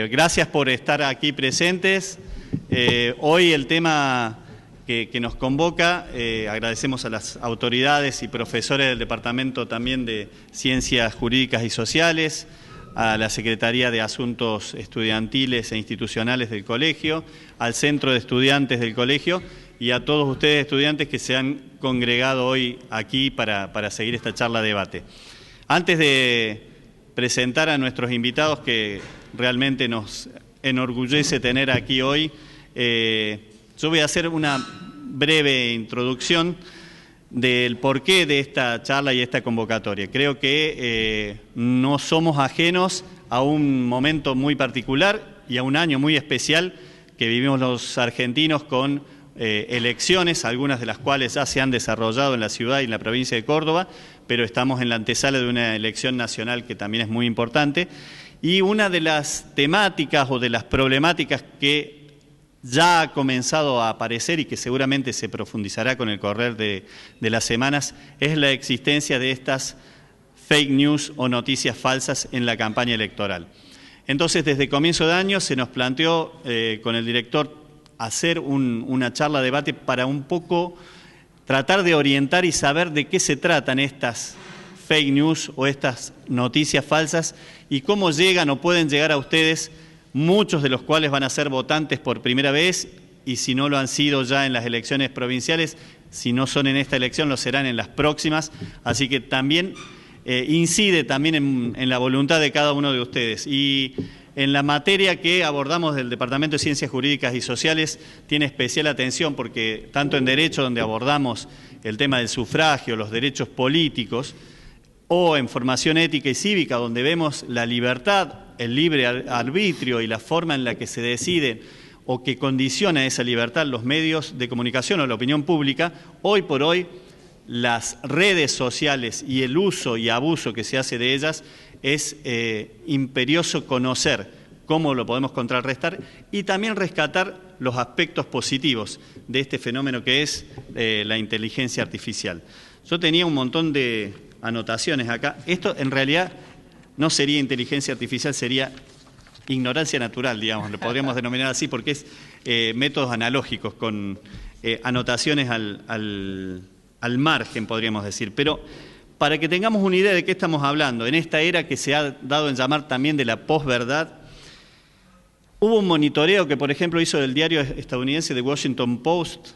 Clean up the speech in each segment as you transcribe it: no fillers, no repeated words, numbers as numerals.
Gracias por estar aquí presentes. Hoy el tema que nos convoca, agradecemos a las autoridades y profesores del Departamento también de Ciencias Jurídicas y Sociales, a la Secretaría de Asuntos Estudiantiles e Institucionales del Colegio, al Centro de Estudiantes del Colegio y a todos ustedes estudiantes que se han congregado hoy aquí para seguir esta charla debate. Antes de presentar a nuestros invitados, que realmente nos enorgullece tener aquí hoy, yo voy a hacer una breve introducción del porqué de esta charla y esta convocatoria. Creo que no somos ajenos a un momento muy particular y a un año muy especial que vivimos los argentinos con elecciones, algunas de las cuales ya se han desarrollado en la ciudad y en la provincia de Córdoba, pero estamos en la antesala de una elección nacional que también es muy importante. Y una de las temáticas o de las problemáticas que ya ha comenzado a aparecer y que seguramente se profundizará con el correr de las semanas es la existencia de estas fake news o noticias falsas en la campaña electoral. Entonces, desde comienzo de año se nos planteó con el director hacer una charla debate para un poco tratar de orientar y saber de qué se tratan estas fake news o estas noticias falsas y cómo llegan o pueden llegar a ustedes, muchos de los cuales van a ser votantes por primera vez y si no lo han sido ya en las elecciones provinciales, si no son en esta elección, lo serán en las próximas, así que también incide también en la voluntad de cada uno de ustedes. Y en la materia que abordamos del Departamento de Ciencias Jurídicas y Sociales tiene especial atención porque tanto en Derecho, donde abordamos el tema del sufragio, los derechos políticos, o en Formación Ética y Cívica, donde vemos la libertad, el libre arbitrio y la forma en la que se decide o que condiciona esa libertad los medios de comunicación o la opinión pública, hoy por hoy las redes sociales y el uso y abuso que se hace de ellas es imperioso conocer cómo lo podemos contrarrestar y también rescatar los aspectos positivos de este fenómeno que es la inteligencia artificial. Yo tenía un montón de anotaciones acá. Esto en realidad no sería inteligencia artificial, sería ignorancia natural, digamos, lo podríamos denominar así porque es métodos analógicos con anotaciones al margen, podríamos decir. Pero para que tengamos una idea de qué estamos hablando, en esta era que se ha dado en llamar también de la posverdad, hubo un monitoreo que, por ejemplo, hizo el diario estadounidense The Washington Post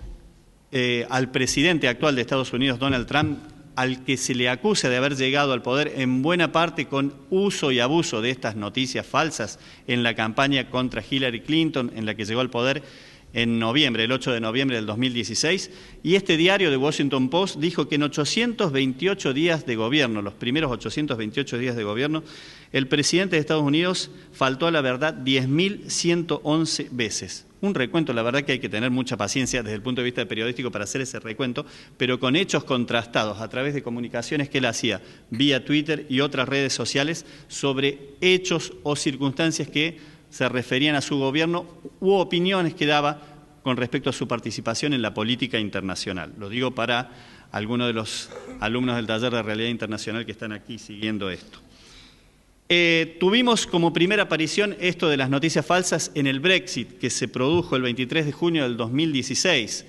al presidente actual de Estados Unidos, Donald Trump, al que se le acusa de haber llegado al poder en buena parte con uso y abuso de estas noticias falsas en la campaña contra Hillary Clinton, en la que llegó al poder en noviembre, el 8 de noviembre del 2016, y este diario de Washington Post dijo que en 828 días de gobierno, los primeros 828 días de gobierno, el presidente de Estados Unidos faltó a la verdad 10.111 veces. Un recuento, la verdad que hay que tener mucha paciencia desde el punto de vista periodístico para hacer ese recuento, pero con hechos contrastados a través de comunicaciones que él hacía vía Twitter y otras redes sociales sobre hechos o circunstancias que se referían a su gobierno u opiniones que daba con respecto a su participación en la política internacional. Lo digo para algunos de los alumnos del taller de Realidad Internacional que están aquí siguiendo esto. Tuvimos como primera aparición esto de las noticias falsas en el Brexit, que se produjo el 23 de junio del 2016,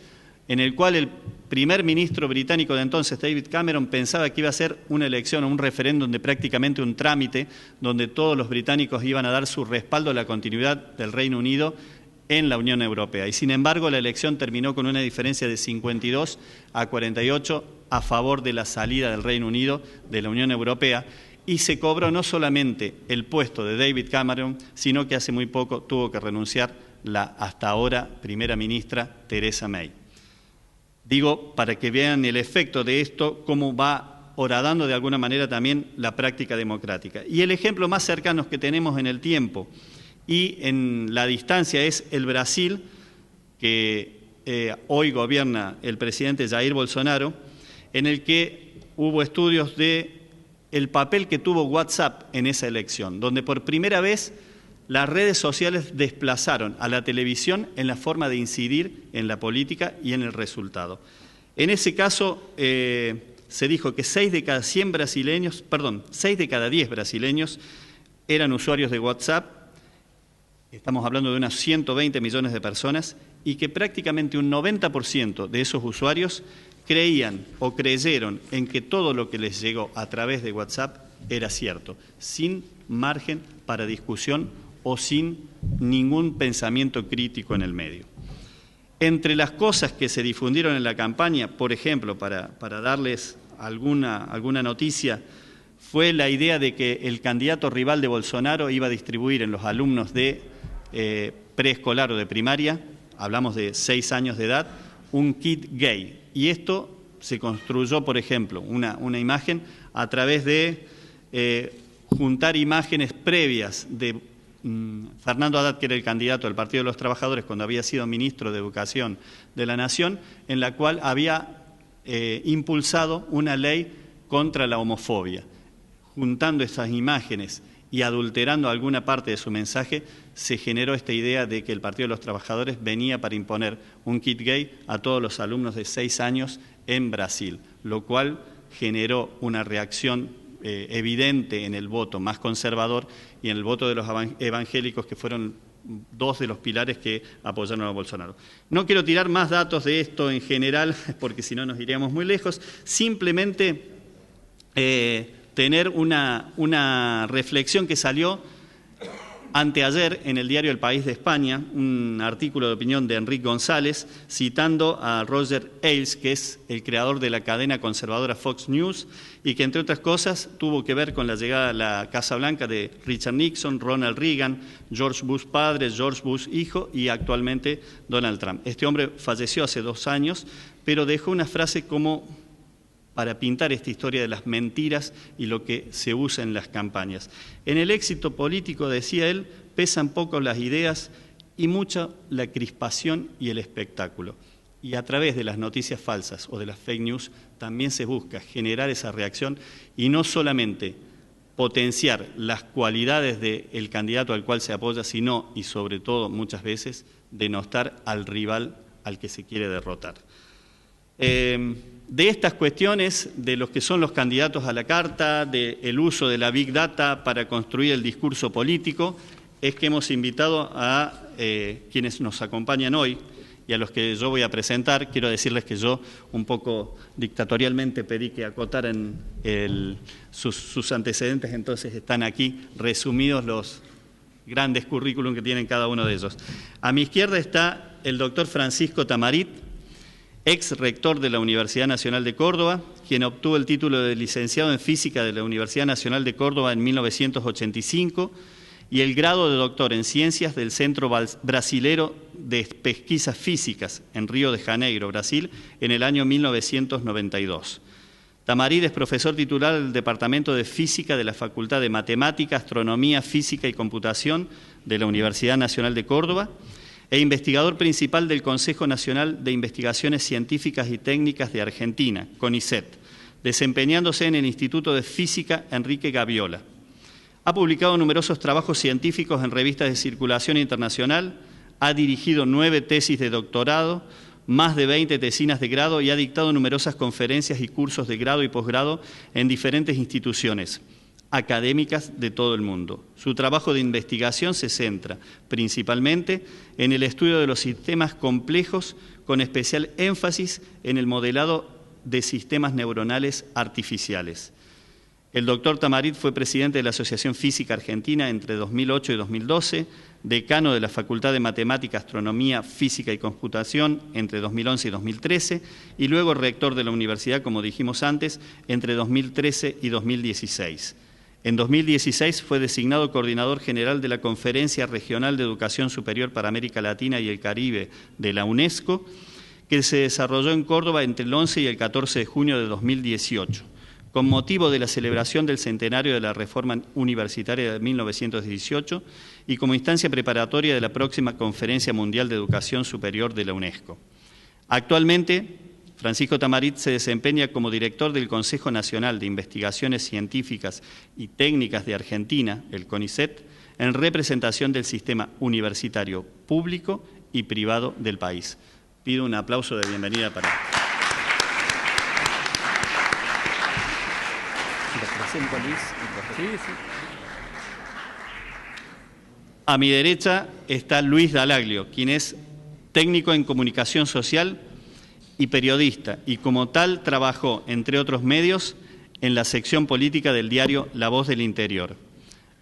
en el cual el primer ministro británico de entonces, David Cameron, pensaba que iba a ser una elección o un referéndum de prácticamente un trámite donde todos los británicos iban a dar su respaldo a la continuidad del Reino Unido en la Unión Europea. Y sin embargo, la elección terminó con una diferencia de 52 a 48 a favor de la salida del Reino Unido de la Unión Europea y se cobró no solamente el puesto de David Cameron, sino que hace muy poco tuvo que renunciar la hasta ahora primera ministra Theresa May. Digo, para que vean el efecto de esto, cómo va horadando de alguna manera también la práctica democrática. Y el ejemplo más cercano que tenemos en el tiempo y en la distancia es el Brasil, que hoy gobierna el presidente Jair Bolsonaro, en el que hubo estudios de el papel que tuvo WhatsApp en esa elección, donde por primera vez las redes sociales desplazaron a la televisión en la forma de incidir en la política y en el resultado. En ese caso se dijo que 6 de cada 10 brasileños eran usuarios de WhatsApp estamos hablando de unas 120 millones de personas, y que prácticamente un 90% de esos usuarios creían o creyeron en que todo lo que les llegó a través de WhatsApp era cierto, sin margen para discusión o sin ningún pensamiento crítico en el medio. Entre las cosas que se difundieron en la campaña, por ejemplo, para darles alguna noticia, fue la idea de que el candidato rival de Bolsonaro iba a distribuir en los alumnos de preescolar o de primaria, hablamos de 6 años de edad, un kit gay. Y esto se construyó, por ejemplo, una imagen a través de juntar imágenes previas de Fernando Haddad, que era el candidato del Partido de los Trabajadores cuando había sido ministro de Educación de la Nación, en la cual había impulsado una ley contra la homofobia. Juntando esas imágenes y adulterando alguna parte de su mensaje, se generó esta idea de que el Partido de los Trabajadores venía para imponer un kit gay a todos los alumnos de 6 años en Brasil, lo cual generó una reacción evidente en el voto más conservador y en el voto de los evangélicos, que fueron 2 de los pilares que apoyaron a Bolsonaro. No quiero tirar más datos de esto en general, porque si no nos iríamos muy lejos, simplemente tener una reflexión que salió anteayer en el diario El País de España, un artículo de opinión de Enrique González, citando a Roger Ailes, que es el creador de la cadena conservadora Fox News, y que, entre otras cosas, tuvo que ver con la llegada a la Casa Blanca de Richard Nixon, Ronald Reagan, George Bush padre, George Bush hijo y actualmente Donald Trump. Este hombre falleció hace 2 años, pero dejó una frase como para pintar esta historia de las mentiras y lo que se usa en las campañas. En el éxito político, decía él, pesan poco las ideas y mucha la crispación y el espectáculo. Y a través de las noticias falsas o de las fake news también se busca generar esa reacción y no solamente potenciar las cualidades del candidato al cual se apoya, sino, y sobre todo muchas veces, denostar al rival al que se quiere derrotar. De estas cuestiones, de los que son los candidatos a la carta, del uso de la Big Data para construir el discurso político, es que hemos invitado a quienes nos acompañan hoy y a los que yo voy a presentar. Quiero decirles que yo, un poco dictatorialmente, pedí que acotaran sus antecedentes, entonces están aquí resumidos los grandes currículum que tienen cada uno de ellos. A mi izquierda está el doctor Francisco Tamarit, ex rector de la Universidad Nacional de Córdoba, quien obtuvo el título de licenciado en Física de la Universidad Nacional de Córdoba en 1985 y el grado de doctor en Ciencias del Centro Brasilero de Pesquisas Físicas en Río de Janeiro, Brasil, en el año 1992. Tamarit es profesor titular del Departamento de Física de la Facultad de Matemática, Astronomía, Física y Computación de la Universidad Nacional de Córdoba e investigador principal del Consejo Nacional de Investigaciones Científicas y Técnicas de Argentina, CONICET, desempeñándose en el Instituto de Física Enrique Gaviola. Ha publicado numerosos trabajos científicos en revistas de circulación internacional, ha dirigido 9 tesis de doctorado, más de 20 tesinas de grado y ha dictado numerosas conferencias y cursos de grado y posgrado en diferentes instituciones académicas de todo el mundo. Su trabajo de investigación se centra principalmente en el estudio de los sistemas complejos, con especial énfasis en el modelado de sistemas neuronales artificiales. El doctor Tamarit fue presidente de la Asociación Física Argentina entre 2008 y 2012, decano de la Facultad de Matemática, Astronomía, Física y Computación entre 2011 y 2013 y luego rector de la universidad, como dijimos antes, entre 2013 y 2016. En 2016 fue designado coordinador general de la Conferencia Regional de Educación Superior para América Latina y el Caribe de la UNESCO, que se desarrolló en Córdoba entre el 11 y el 14 de junio de 2018, con motivo de la celebración del centenario de la Reforma Universitaria de 1918 y como instancia preparatoria de la próxima Conferencia Mundial de Educación Superior de la UNESCO. Actualmente, Francisco Tamarit se desempeña como director del Consejo Nacional de Investigaciones Científicas y Técnicas de Argentina, el CONICET, en representación del sistema universitario público y privado del país. Pido un aplauso de bienvenida para... A mi derecha está Luis Dallaglio, quien es técnico en comunicación social y periodista, y como tal trabajó, entre otros medios, en la sección política del diario La Voz del Interior.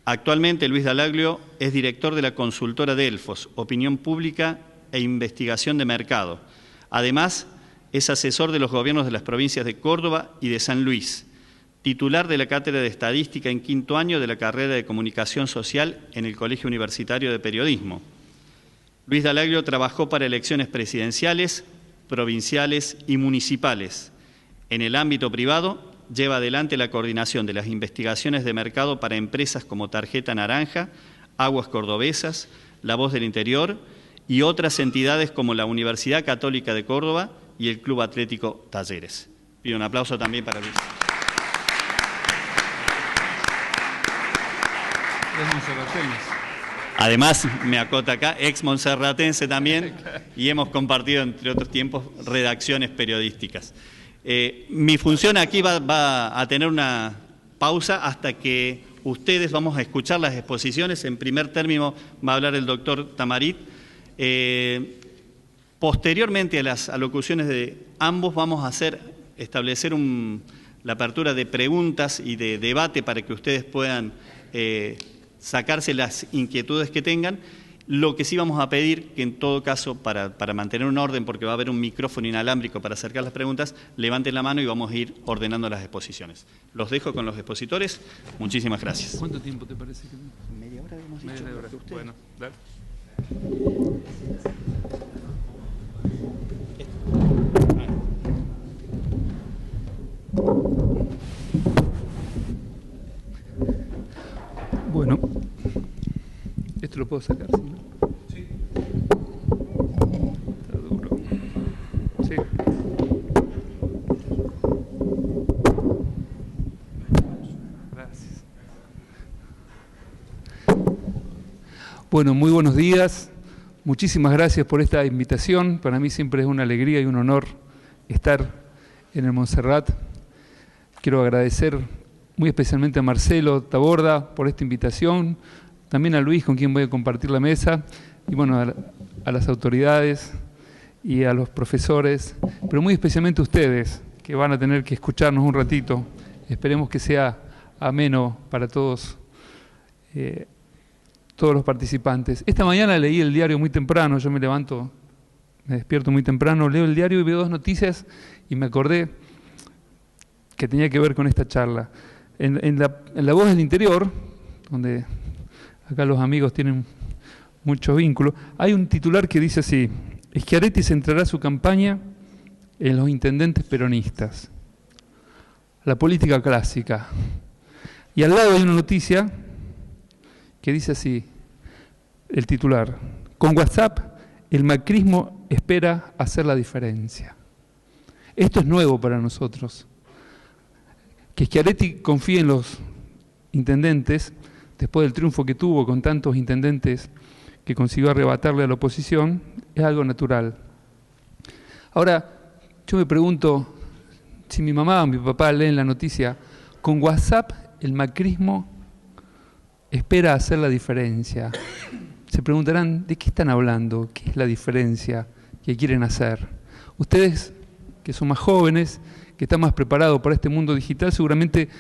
Actualmente Luis Dallaglio es director de la consultora Delfos, Opinión Pública e Investigación de Mercado. Además, es asesor de los gobiernos de las provincias de Córdoba y de San Luis, titular de la Cátedra de Estadística en quinto año de la carrera de Comunicación Social en el Colegio Universitario de Periodismo. Luis Dallaglio trabajó para elecciones presidenciales, provinciales y municipales. En el ámbito privado, lleva adelante la coordinación de las investigaciones de mercado para empresas como Tarjeta Naranja, Aguas Cordobesas, La Voz del Interior y otras entidades como la Universidad Católica de Córdoba y el Club Atlético Talleres. Pido un aplauso también para Luis. Además, me acota acá, ex monserratense también, y hemos compartido, entre otros tiempos, redacciones periodísticas. Mi función aquí va a tener una pausa hasta que ustedes vamos a escuchar las exposiciones. En primer término va a hablar el doctor Tamarit. Posteriormente a las alocuciones de ambos vamos a establecer la apertura de preguntas y de debate para que ustedes puedan sacarse las inquietudes que tengan. Lo que sí vamos a pedir, que en todo caso, para mantener un orden, porque va a haber un micrófono inalámbrico para acercar las preguntas, levanten la mano y vamos a ir ordenando las exposiciones. Los dejo con los expositores. Muchísimas gracias. ¿Cuánto tiempo te parece que? Media hora hemos dicho. Media hora. Bueno, dale. Bueno, esto lo puedo sacar, ¿sí? ¿No? Sí. Está duro. Sí. Gracias. Bueno, muy buenos días. Muchísimas gracias por esta invitación. Para mí siempre es una alegría y un honor estar en el Montserrat. Quiero agradecer muy especialmente a Marcelo Taborda por esta invitación, también a Luis, con quien voy a compartir la mesa, y bueno, a las autoridades y a los profesores, pero muy especialmente a ustedes, que van a tener que escucharnos un ratito. Esperemos que sea ameno para todos los participantes. Esta mañana leí el diario muy temprano, yo me despierto muy temprano, leo el diario y veo dos noticias y me acordé que tenía que ver con esta charla. En la Voz del Interior, donde acá los amigos tienen mucho vínculo, hay un titular que dice así: Schiaretti centrará su campaña en los intendentes peronistas. La política clásica. Y al lado hay una noticia que dice así, el titular: con WhatsApp el macrismo espera hacer la diferencia. Esto es nuevo para nosotros. Que Schiaretti confíe en los intendentes, después del triunfo que tuvo con tantos intendentes que consiguió arrebatarle a la oposición, es algo natural. Ahora, yo me pregunto, si mi mamá o mi papá leen la noticia, con WhatsApp el macrismo espera hacer la diferencia. Se preguntarán, ¿de qué están hablando? ¿Qué es la diferencia que quieren hacer? Ustedes, que son más jóvenes, que están más preparados para este mundo digital, seguramente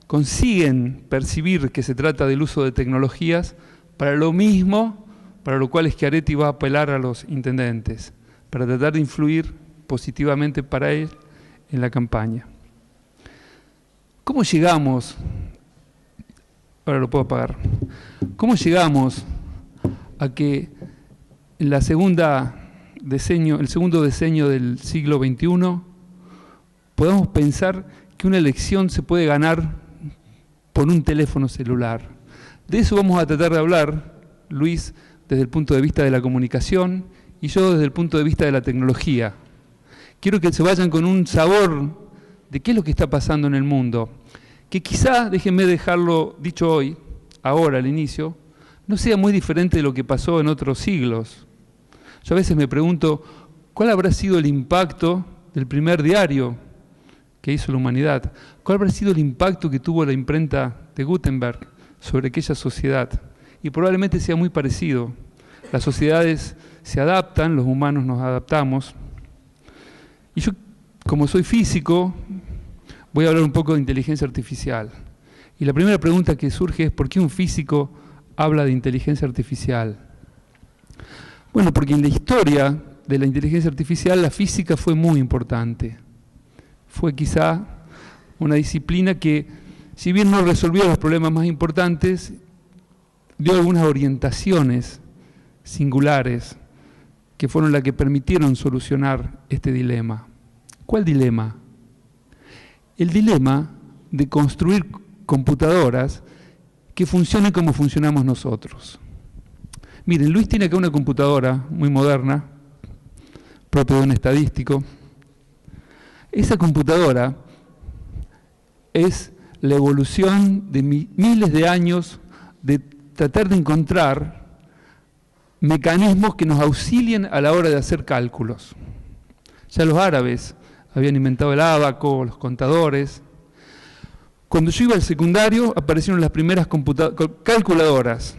consiguen percibir que se trata del uso de tecnologías para lo mismo, para lo cual Schiaretti va a apelar a los intendentes, para tratar de influir positivamente para él en la campaña. ¿Cómo llegamos? Ahora lo puedo apagar. ¿Cómo llegamos a que en el segundo diseño del siglo XXI podamos pensar que una elección se puede ganar por un teléfono celular? De eso vamos a tratar de hablar, Luis, desde el punto de vista de la comunicación y yo desde el punto de vista de la tecnología. Quiero que se vayan con un sabor de qué es lo que está pasando en el mundo, que quizá, déjenme dejarlo dicho hoy, ahora al inicio, no sea muy diferente de lo que pasó en otros siglos. Yo a veces me pregunto, ¿cuál habrá sido el impacto del primer diario que hizo la humanidad? ¿Cuál habrá sido el impacto que tuvo la imprenta de Gutenberg sobre aquella sociedad? y probablemente sea muy parecido. Las sociedades se adaptan, los humanos nos adaptamos. Y yo, como soy físico, voy a hablar un poco de inteligencia artificial. Y la primera pregunta que surge es: ¿por qué un físico habla de inteligencia artificial? Bueno, porque en la historia de la inteligencia artificial la física fue muy importante. Fue quizá una disciplina que, si bien no resolvió los problemas más importantes, dio algunas orientaciones singulares que fueron las que permitieron solucionar este dilema. ¿Cuál dilema? El dilema de construir computadoras que funcionen como funcionamos nosotros. Miren, Luis tiene acá una computadora muy moderna, propia de un estadístico. Esa computadora es la evolución de miles de años de tratar de encontrar mecanismos que nos auxilien a la hora de hacer cálculos. Ya los árabes habían inventado el ábaco, los contadores. Cuando yo iba al secundario aparecieron las primeras calculadoras.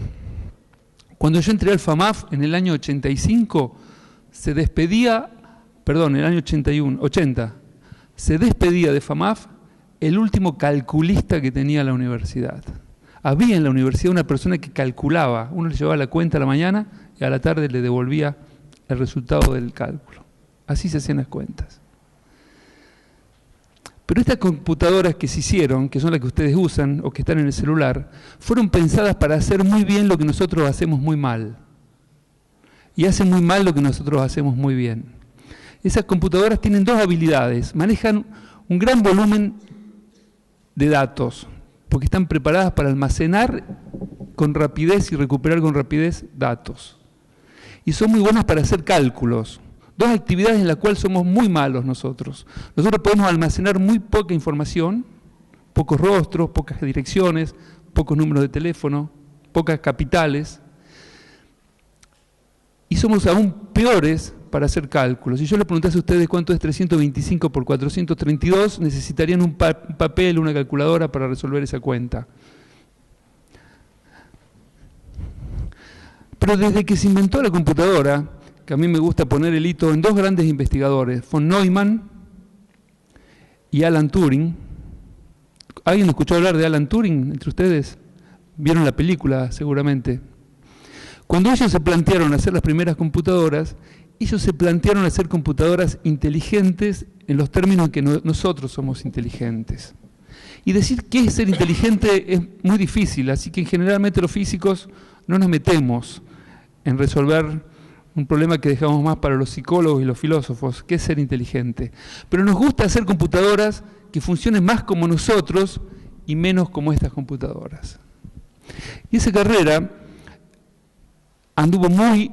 Cuando yo entré al FAMAF en el año 85, se despedía, perdón, en el año 80, se despedía de FAMAF el último calculista que tenía la universidad. Había en la universidad una persona que calculaba, uno le llevaba la cuenta a la mañana y a la tarde le devolvía el resultado del cálculo. Así se hacían las cuentas. Pero estas computadoras que se hicieron, que son las que ustedes usan o que están en el celular, fueron pensadas para hacer muy bien lo que nosotros hacemos muy mal. Y hacen muy mal lo que nosotros hacemos muy bien. Esas computadoras tienen dos habilidades: manejan un gran volumen de datos, porque están preparadas para almacenar con rapidez y recuperar con rapidez datos. Y son muy buenas para hacer cálculos. Dos actividades en las cuales somos muy malos nosotros. Nosotros podemos almacenar muy poca información, pocos rostros, pocas direcciones, pocos números de teléfono, pocas capitales. Y somos aún peores para hacer cálculos. Si yo les preguntase a ustedes cuánto es 325 por 432, necesitarían un papel, una calculadora para resolver esa cuenta. Pero desde que se inventó la computadora, que a mí me gusta poner el hito en dos grandes investigadores, von Neumann y Alan Turing. ¿Alguien escuchó hablar de Alan Turing entre ustedes? Vieron la película seguramente. Cuando ellos se plantearon hacer las primeras computadoras, ellos se plantearon hacer computadoras inteligentes en los términos en que nosotros somos inteligentes. Y decir qué es ser inteligente es muy difícil, así que generalmente los físicos no nos metemos en resolver un problema que dejamos más para los psicólogos y los filósofos, que es ser inteligente. Pero nos gusta hacer computadoras que funcionen más como nosotros y menos como estas computadoras. Y esa carrera anduvo muy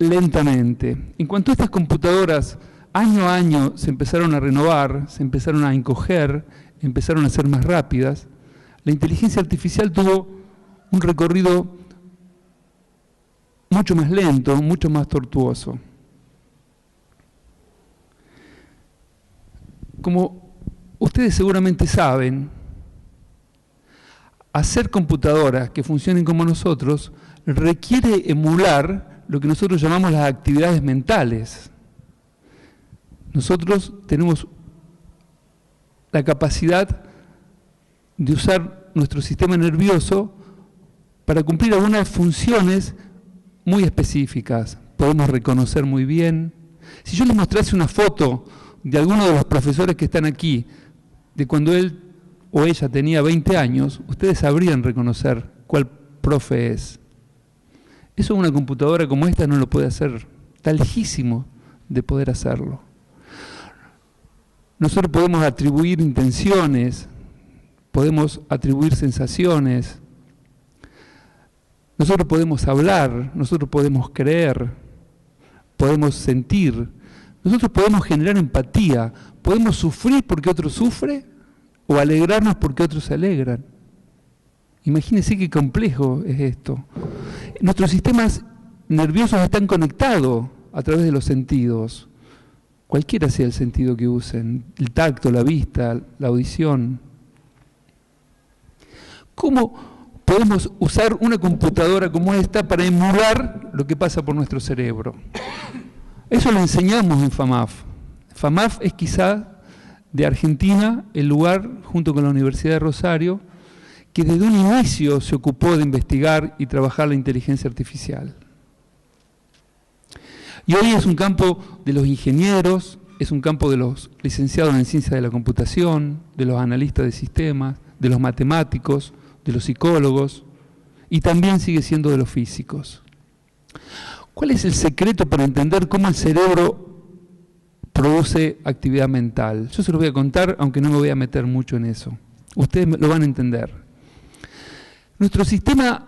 lentamente. En cuanto a estas computadoras, año a año se empezaron a renovar, se empezaron a encoger, empezaron a ser más rápidas, la inteligencia artificial tuvo un recorrido mucho más lento, mucho más tortuoso. Como ustedes seguramente saben, hacer computadoras que funcionen como nosotros requiere emular lo que nosotros llamamos las actividades mentales. Nosotros tenemos la capacidad de usar nuestro sistema nervioso para cumplir algunas funciones muy específicas. Podemos reconocer muy bien. Si yo les mostrase una foto de alguno de los profesores que están aquí, de cuando él o ella tenía 20 años, ustedes sabrían reconocer cuál profe es. Eso una computadora como esta no lo puede hacer. Está lejísimo de poder hacerlo. Nosotros podemos atribuir intenciones, podemos atribuir sensaciones, nosotros podemos hablar, nosotros podemos creer, podemos sentir, nosotros podemos generar empatía, podemos sufrir porque otro sufre o alegrarnos porque otros se alegran. Imagínense qué complejo es esto. Nuestros sistemas nerviosos están conectados a través de los sentidos, cualquiera sea el sentido que usen, el tacto, la vista, la audición. ¿Cómo podemos usar una computadora como esta para emular lo que pasa por nuestro cerebro. Eso lo enseñamos en FAMAF. FAMAF es quizá de Argentina el lugar, junto con la Universidad de Rosario, que desde un inicio se ocupó de investigar y trabajar la inteligencia artificial. Y hoy es un campo de los ingenieros, es un campo de los licenciados en ciencia de la computación, de los analistas de sistemas, de los matemáticos, de los psicólogos, y también sigue siendo de los físicos. ¿Cuál es el secreto para entender cómo el cerebro produce actividad mental? Yo se los voy a contar, aunque no me voy a meter mucho en eso. Ustedes lo van a entender. Nuestro sistema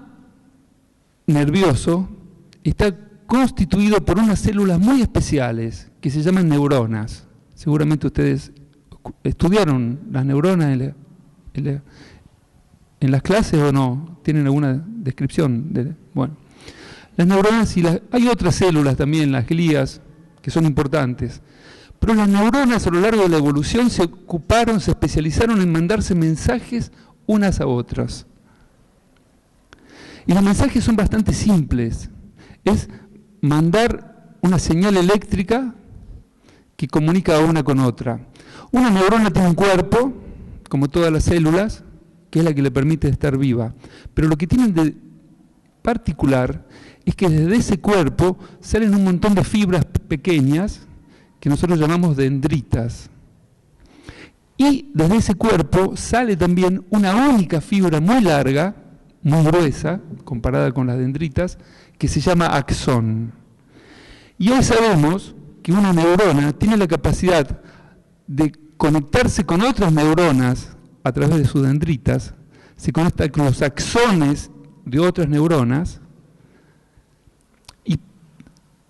nervioso está constituido por unas células muy especiales que se llaman neuronas. Seguramente ustedes estudiaron las neuronas en las clases o no. ¿Tienen alguna descripción? Bueno, las neuronas hay otras células también, las glías, que son importantes. Pero las neuronas a lo largo de la evolución se especializaron en mandarse mensajes unas a otras. Y los mensajes son bastante simples. Es mandar una señal eléctrica que comunica una con otra. Una neurona tiene un cuerpo, como todas las células, que es la que le permite estar viva. Pero lo que tienen de particular es que desde ese cuerpo salen un montón de fibras pequeñas que nosotros llamamos dendritas. Y desde ese cuerpo sale también una única fibra muy larga, muy gruesa, comparada con las dendritas, que se llama axón. Y hoy sabemos que una neurona tiene la capacidad de conectarse con otras neuronas a través de sus dendritas, se conecta con los axones de otras neuronas, y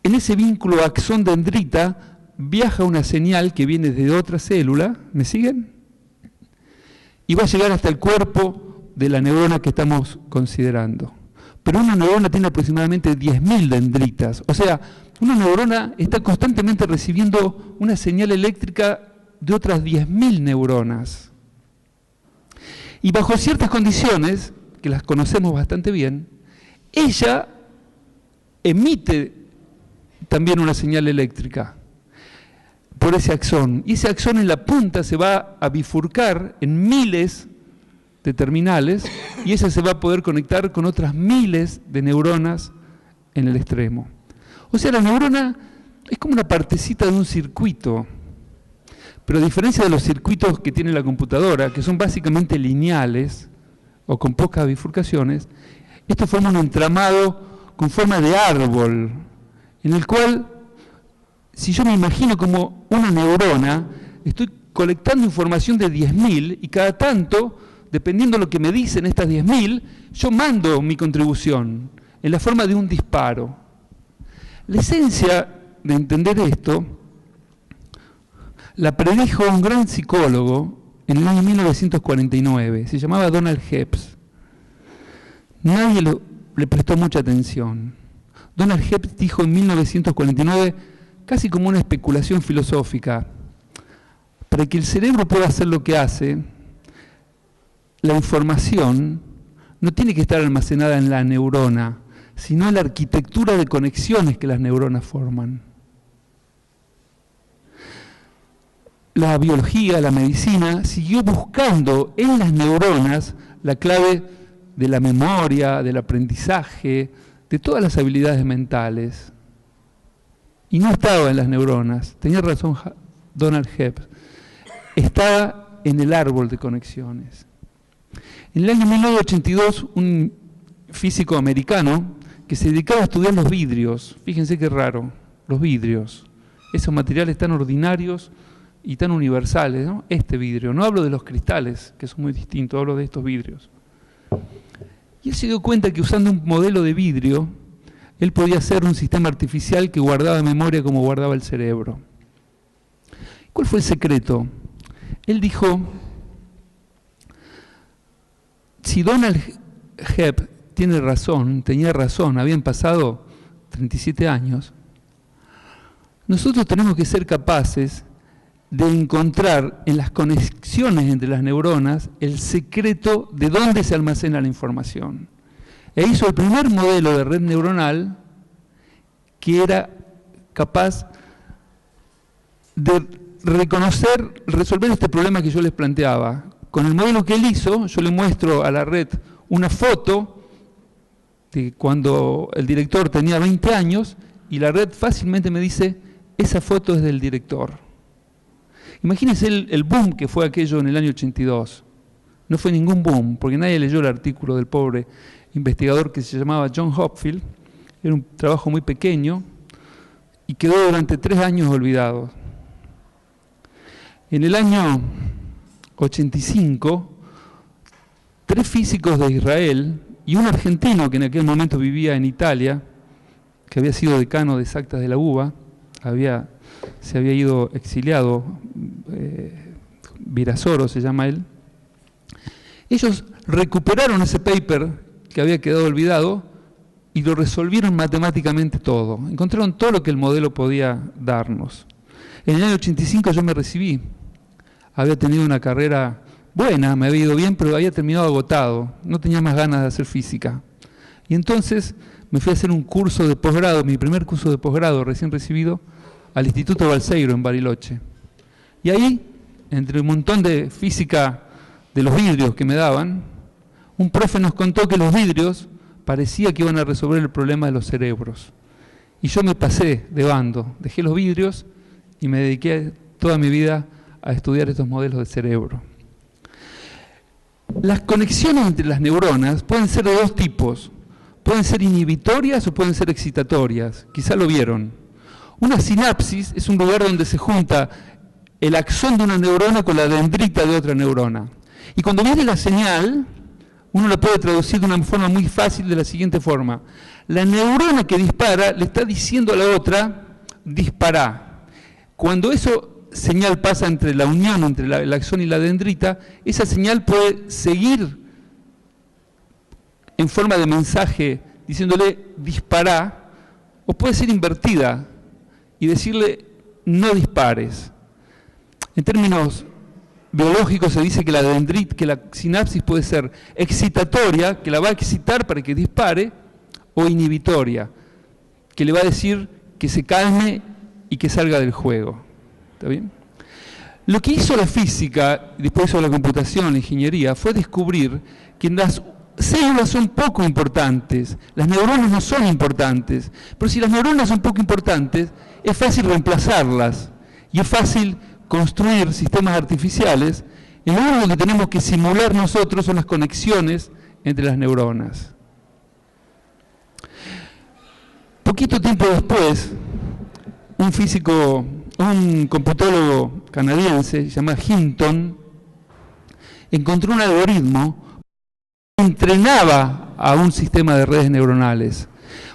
en ese vínculo axón-dendrita viaja una señal que viene de otra célula, ¿me siguen? Y va a llegar hasta el cuerpo de la neurona que estamos considerando. Pero una neurona tiene aproximadamente 10.000 dendritas, o sea, una neurona está constantemente recibiendo una señal eléctrica de otras 10.000 neuronas. Y bajo ciertas condiciones, que las conocemos bastante bien, ella emite también una señal eléctrica por ese axón. Y ese axón en la punta se va a bifurcar en miles de terminales y esa se va a poder conectar con otras miles de neuronas en el extremo. O sea, la neurona es como una partecita de un circuito, pero a diferencia de los circuitos que tiene la computadora, que son básicamente lineales o con pocas bifurcaciones, esto forma un entramado con forma de árbol, en el cual, si yo me imagino como una neurona, estoy colectando información de 10.000 y cada tanto, dependiendo de lo que me dicen estas 10.000, yo mando mi contribución en la forma de un disparo. La esencia de entender esto la predijo un gran psicólogo en el año 1949, se llamaba Donald Hebb. Nadie le prestó mucha atención. Donald Hebb dijo en 1949, casi como una especulación filosófica, para que el cerebro pueda hacer lo que hace, la información no tiene que estar almacenada en la neurona, sino en la arquitectura de conexiones que las neuronas forman. La biología, la medicina, siguió buscando en las neuronas la clave de la memoria, del aprendizaje, de todas las habilidades mentales. Y no estaba en las neuronas, tenía razón Donald Hebb, estaba en el árbol de conexiones. En el año 1982, un físico americano que se dedicaba a estudiar los vidrios, fíjense qué raro, los vidrios, esos materiales tan ordinarios y tan universales, ¿no? Este vidrio, no hablo de los cristales, que son muy distintos, hablo de estos vidrios. Y él se dio cuenta que usando un modelo de vidrio, él podía hacer un sistema artificial que guardaba memoria como guardaba el cerebro. ¿Cuál fue el secreto? Él dijo, si Donald Hebb tenía razón, habían pasado 37 años, nosotros tenemos que ser capaces de encontrar en las conexiones entre las neuronas el secreto de dónde se almacena la información. E hizo el primer modelo de red neuronal que era capaz de resolver este problema que yo les planteaba. Con el modelo que él hizo, yo le muestro a la red una foto de cuando el director tenía 20 años y la red fácilmente me dice, esa foto es del director. Imagínense el boom que fue aquello en el año 82. No fue ningún boom, porque nadie leyó el artículo del pobre investigador que se llamaba John Hopfield. Era un trabajo muy pequeño y quedó durante 3 años olvidado. En el año 85, 3 físicos de Israel y un argentino que en aquel momento vivía en Italia, que había sido decano de exactas de la UBA, se había ido exiliado, Virasoro se llama él. Ellos recuperaron ese paper que había quedado olvidado y lo resolvieron matemáticamente todo. Encontraron todo lo que el modelo podía darnos. En el año 85 yo me recibí. Había tenido una carrera buena, me había ido bien, pero había terminado agotado. No tenía más ganas de hacer física. Y entonces me fui a hacer un curso de posgrado, mi primer curso de posgrado recién recibido, al Instituto Balseiro en Bariloche. Y ahí, entre un montón de física de los vidrios que me daban, un profe nos contó que los vidrios parecía que iban a resolver el problema de los cerebros. Y yo me pasé de bando, dejé los vidrios y me dediqué toda mi vida a estudiar estos modelos de cerebro. Las conexiones entre las neuronas pueden ser de 2 tipos. Pueden ser inhibitorias o pueden ser excitatorias. Quizá lo vieron. Una sinapsis es un lugar donde se junta el axón de una neurona con la dendrita de otra neurona. Y cuando viene la señal, uno la puede traducir de una forma muy fácil de la siguiente forma. La neurona que dispara le está diciendo a la otra, dispará. Cuando eso señal pasa entre la unión entre el axón y la dendrita, esa señal puede seguir en forma de mensaje diciéndole dispará, o puede ser invertida y decirle no dispares. En términos biológicos se dice que la sinapsis puede ser excitatoria, que la va a excitar para que dispare, o inhibitoria, que le va a decir que se calme y que salga del juego. ¿Está bien? Lo que hizo la física, después hizo la computación, la ingeniería, fue descubrir que las células son poco importantes, las neuronas no son importantes, pero si las neuronas son poco importantes, es fácil reemplazarlas y es fácil construir sistemas artificiales en lo único que tenemos que simular nosotros son las conexiones entre las neuronas. Poquito tiempo después, un computólogo canadiense llamado Hinton encontró un algoritmo que entrenaba a un sistema de redes neuronales.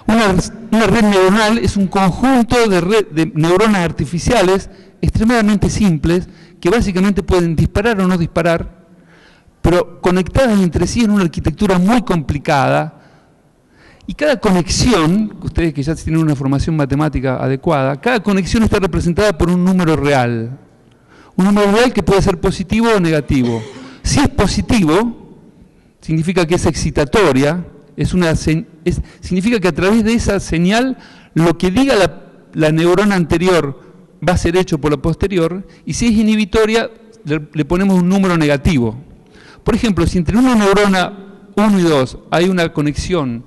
Una red neuronal es un conjunto de neuronas artificiales extremadamente simples que básicamente pueden disparar o no disparar, pero conectadas entre sí en una arquitectura muy complicada. Y cada conexión, ustedes que ya tienen una formación matemática adecuada, cada conexión está representada por un número real. Un número real que puede ser positivo o negativo. Si es positivo, significa que es excitatoria, significa que a través de esa señal lo que diga la neurona anterior va a ser hecho por la posterior, y si es inhibitoria, le ponemos un número negativo. Por ejemplo, si entre una neurona 1 y 2 hay una conexión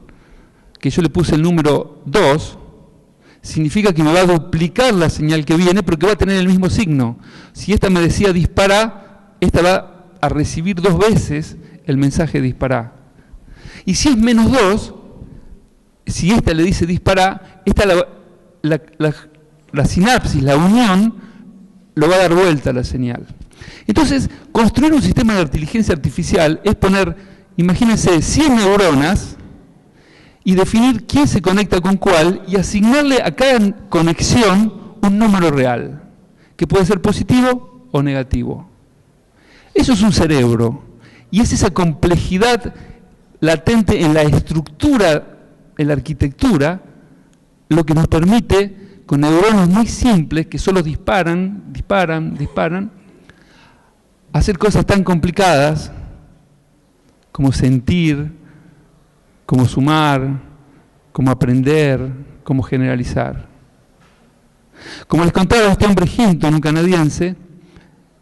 que yo le puse el número 2, significa que me va a duplicar la señal que viene, pero que va a tener el mismo signo. Si esta me decía dispara, esta va a recibir 2 veces el mensaje dispara. Y si es menos 2, si esta le dice dispara, esta la sinapsis, la unión, lo va a dar vuelta a la señal. Entonces, construir un sistema de inteligencia artificial es poner, imagínense, 100 neuronas y definir quién se conecta con cuál y asignarle a cada conexión un número real, que puede ser positivo o negativo. Eso es un cerebro, y es esa complejidad latente en la estructura, en la arquitectura, lo que nos permite con neuronas muy simples que solo disparan, hacer cosas tan complicadas como sentir, como sumar, como aprender, como generalizar. Como les contaba, este hombre Hinton, un canadiense,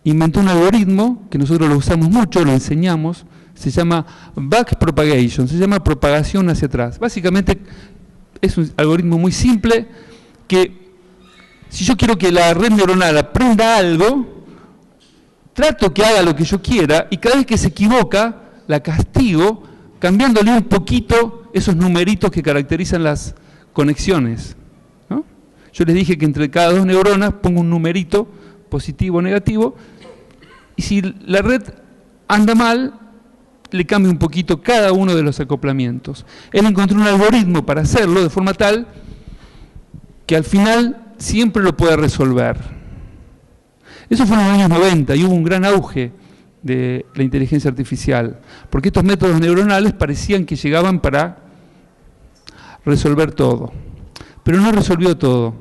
inventó un algoritmo que nosotros lo usamos mucho, lo enseñamos, se llama backpropagation, se llama propagación hacia atrás. Básicamente es un algoritmo muy simple que, si yo quiero que la red neuronal aprenda algo, trato que haga lo que yo quiera y cada vez que se equivoca, la castigo cambiándole un poquito esos numeritos que caracterizan las conexiones, ¿no? Yo les dije que entre cada dos neuronas pongo un numerito, positivo o negativo, y si la red anda mal, le cambio un poquito cada uno de los acoplamientos. Él encontró un algoritmo para hacerlo de forma tal que al final siempre lo pueda resolver. Eso fue en los años 90 y hubo un gran auge de la inteligencia artificial, porque estos métodos neuronales parecían que llegaban para resolver todo. Pero no resolvió todo,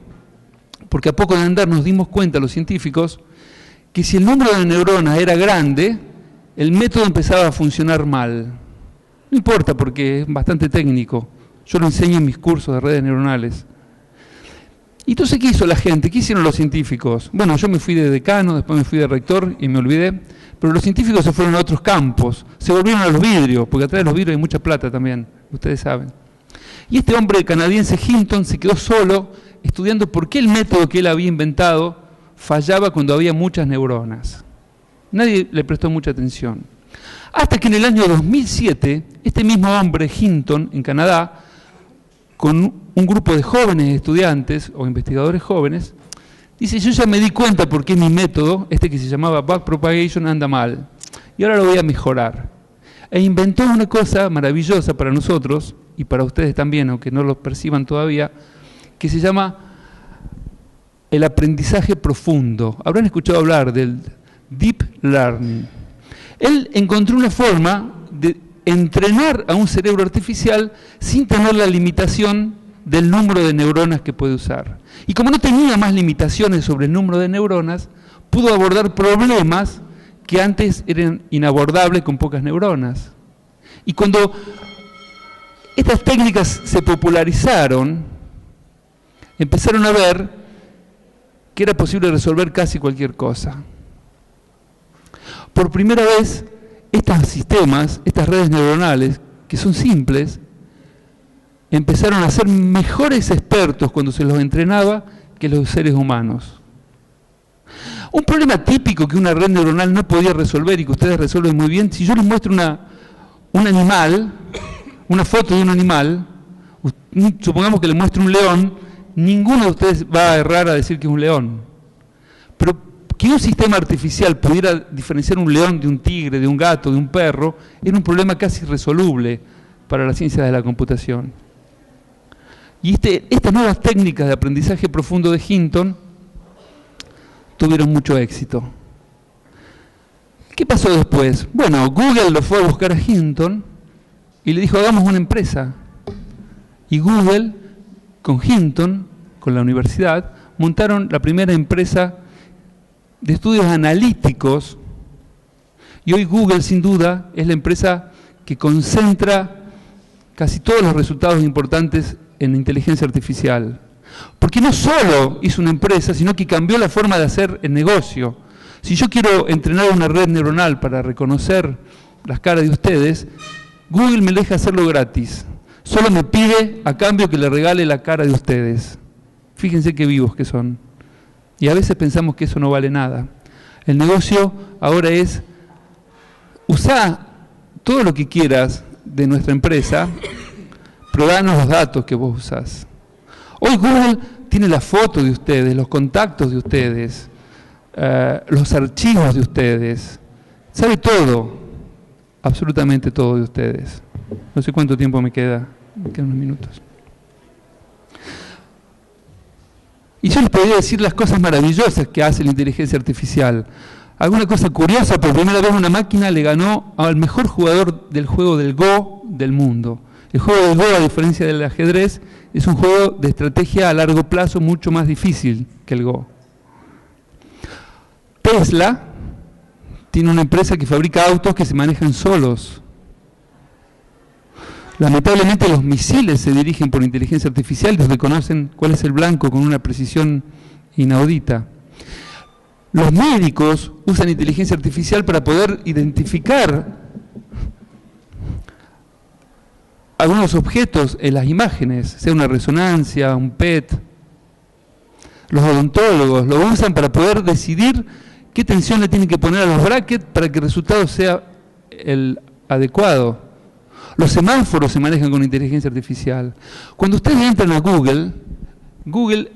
porque a poco de andar nos dimos cuenta, los científicos, que si el número de neuronas era grande, el método empezaba a funcionar mal. No importa, porque es bastante técnico. Yo lo enseño en mis cursos de redes neuronales. ¿Y entonces qué hizo la gente? ¿Qué hicieron los científicos? Bueno, yo me fui de decano, después me fui de rector y me olvidé. Pero los científicos se fueron a otros campos. Se volvieron a los vidrios, porque atrás de los vidrios hay mucha plata también, ustedes saben. Y este hombre canadiense Hinton se quedó solo estudiando por qué el método que él había inventado fallaba cuando había muchas neuronas. Nadie le prestó mucha atención. Hasta que en el año 2007, este mismo hombre, Hinton, en Canadá, con un grupo de jóvenes estudiantes o investigadores jóvenes, dice, yo ya me di cuenta por qué mi método, este que se llamaba backpropagation, anda mal. Y ahora lo voy a mejorar. E inventó una cosa maravillosa para nosotros, y para ustedes también, aunque no lo perciban todavía, que se llama el aprendizaje profundo. Habrán escuchado hablar del Deep Learning. Él encontró una forma de entrenar a un cerebro artificial sin tener la limitación del número de neuronas que puede usar. Y como no tenía más limitaciones sobre el número de neuronas, pudo abordar problemas que antes eran inabordables con pocas neuronas. Y cuando estas técnicas se popularizaron, empezaron a ver que era posible resolver casi cualquier cosa. Por primera vez, estos sistemas, estas redes neuronales, que son simples, empezaron a ser mejores expertos cuando se los entrenaba que los seres humanos. Un problema típico que una red neuronal no podía resolver y que ustedes resuelven muy bien, si yo les muestro un animal, una foto de un animal, supongamos que les muestro un león, ninguno de ustedes va a errar a decir que es un león. Pero que un sistema artificial pudiera diferenciar un león de un tigre, de un gato, de un perro, era un problema casi irresoluble para la ciencia de la computación. Y estas nuevas técnicas de aprendizaje profundo de Hinton tuvieron mucho éxito. ¿Qué pasó después? Bueno, Google lo fue a buscar a Hinton y le dijo, hagamos una empresa. Y Google, con Hinton, con la universidad, montaron la primera empresa de estudios analíticos, y hoy Google, sin duda, es la empresa que concentra casi todos los resultados importantes en inteligencia artificial. Porque no solo hizo una empresa, sino que cambió la forma de hacer el negocio. Si yo quiero entrenar una red neuronal para reconocer las caras de ustedes, Google me deja hacerlo gratis. Solo me pide a cambio que le regale la cara de ustedes. Fíjense qué vivos que son. Y a veces pensamos que eso no vale nada. El negocio ahora es usar todo lo que quieras de nuestra empresa, pero danos los datos que vos usás. Hoy Google tiene la foto de ustedes, los contactos de ustedes, los archivos de ustedes. Sabe todo, absolutamente todo de ustedes. No sé cuánto tiempo me quedan unos minutos. Y yo les podría decir las cosas maravillosas que hace la inteligencia artificial. Alguna cosa curiosa, por primera vez una máquina le ganó al mejor jugador del juego del Go del mundo. El juego del Go, a diferencia del ajedrez, es un juego de estrategia a largo plazo mucho más difícil que el Go. Tesla tiene una empresa que fabrica autos que se manejan solos. Lamentablemente los misiles se dirigen por inteligencia artificial y reconocen cuál es el blanco con una precisión inaudita. Los médicos usan inteligencia artificial para poder identificar algunos objetos en las imágenes, sea una resonancia, un PET. Los odontólogos lo usan para poder decidir qué tensión le tienen que poner a los brackets para que el resultado sea el adecuado. Los semáforos se manejan con inteligencia artificial. Cuando ustedes entran a Google, Google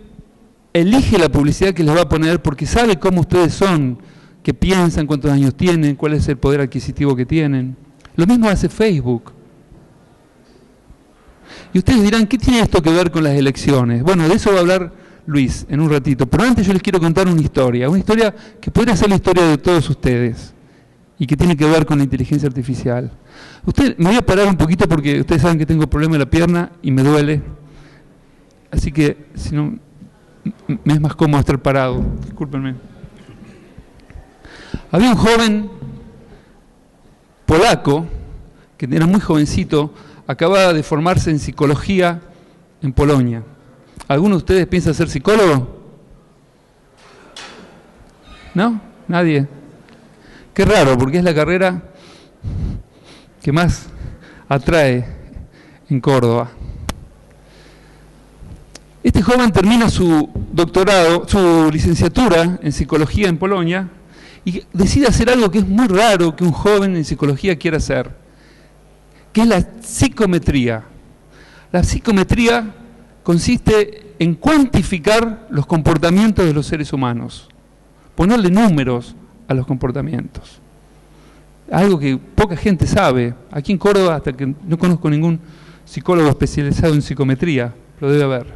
elige la publicidad que les va a poner porque sabe cómo ustedes son, qué piensan, cuántos años tienen, cuál es el poder adquisitivo que tienen. Lo mismo hace Facebook. Y ustedes dirán, ¿qué tiene esto que ver con las elecciones? Bueno, de eso va a hablar Luis en un ratito. Pero antes yo les quiero contar una historia que podría ser la historia de todos ustedes y que tiene que ver con la inteligencia artificial. Me voy a parar un poquito porque ustedes saben que tengo problema en la pierna y me duele. Así que, si no, me es más cómodo estar parado. Discúlpenme. Había un joven polaco, que era muy jovencito, acababa de formarse en psicología en Polonia. ¿Alguno de ustedes piensa ser psicólogo? ¿No? ¿Nadie? Qué raro, porque es la carrera que más atrae en Córdoba. Este joven termina su doctorado, su licenciatura en psicología en Polonia y decide hacer algo que es muy raro que un joven en psicología quiera hacer, que es la psicometría. La psicometría consiste en cuantificar los comportamientos de los seres humanos, ponerle números a los comportamientos. Algo que poca gente sabe. Aquí en Córdoba, hasta que no conozco ningún psicólogo especializado en psicometría, lo debe haber.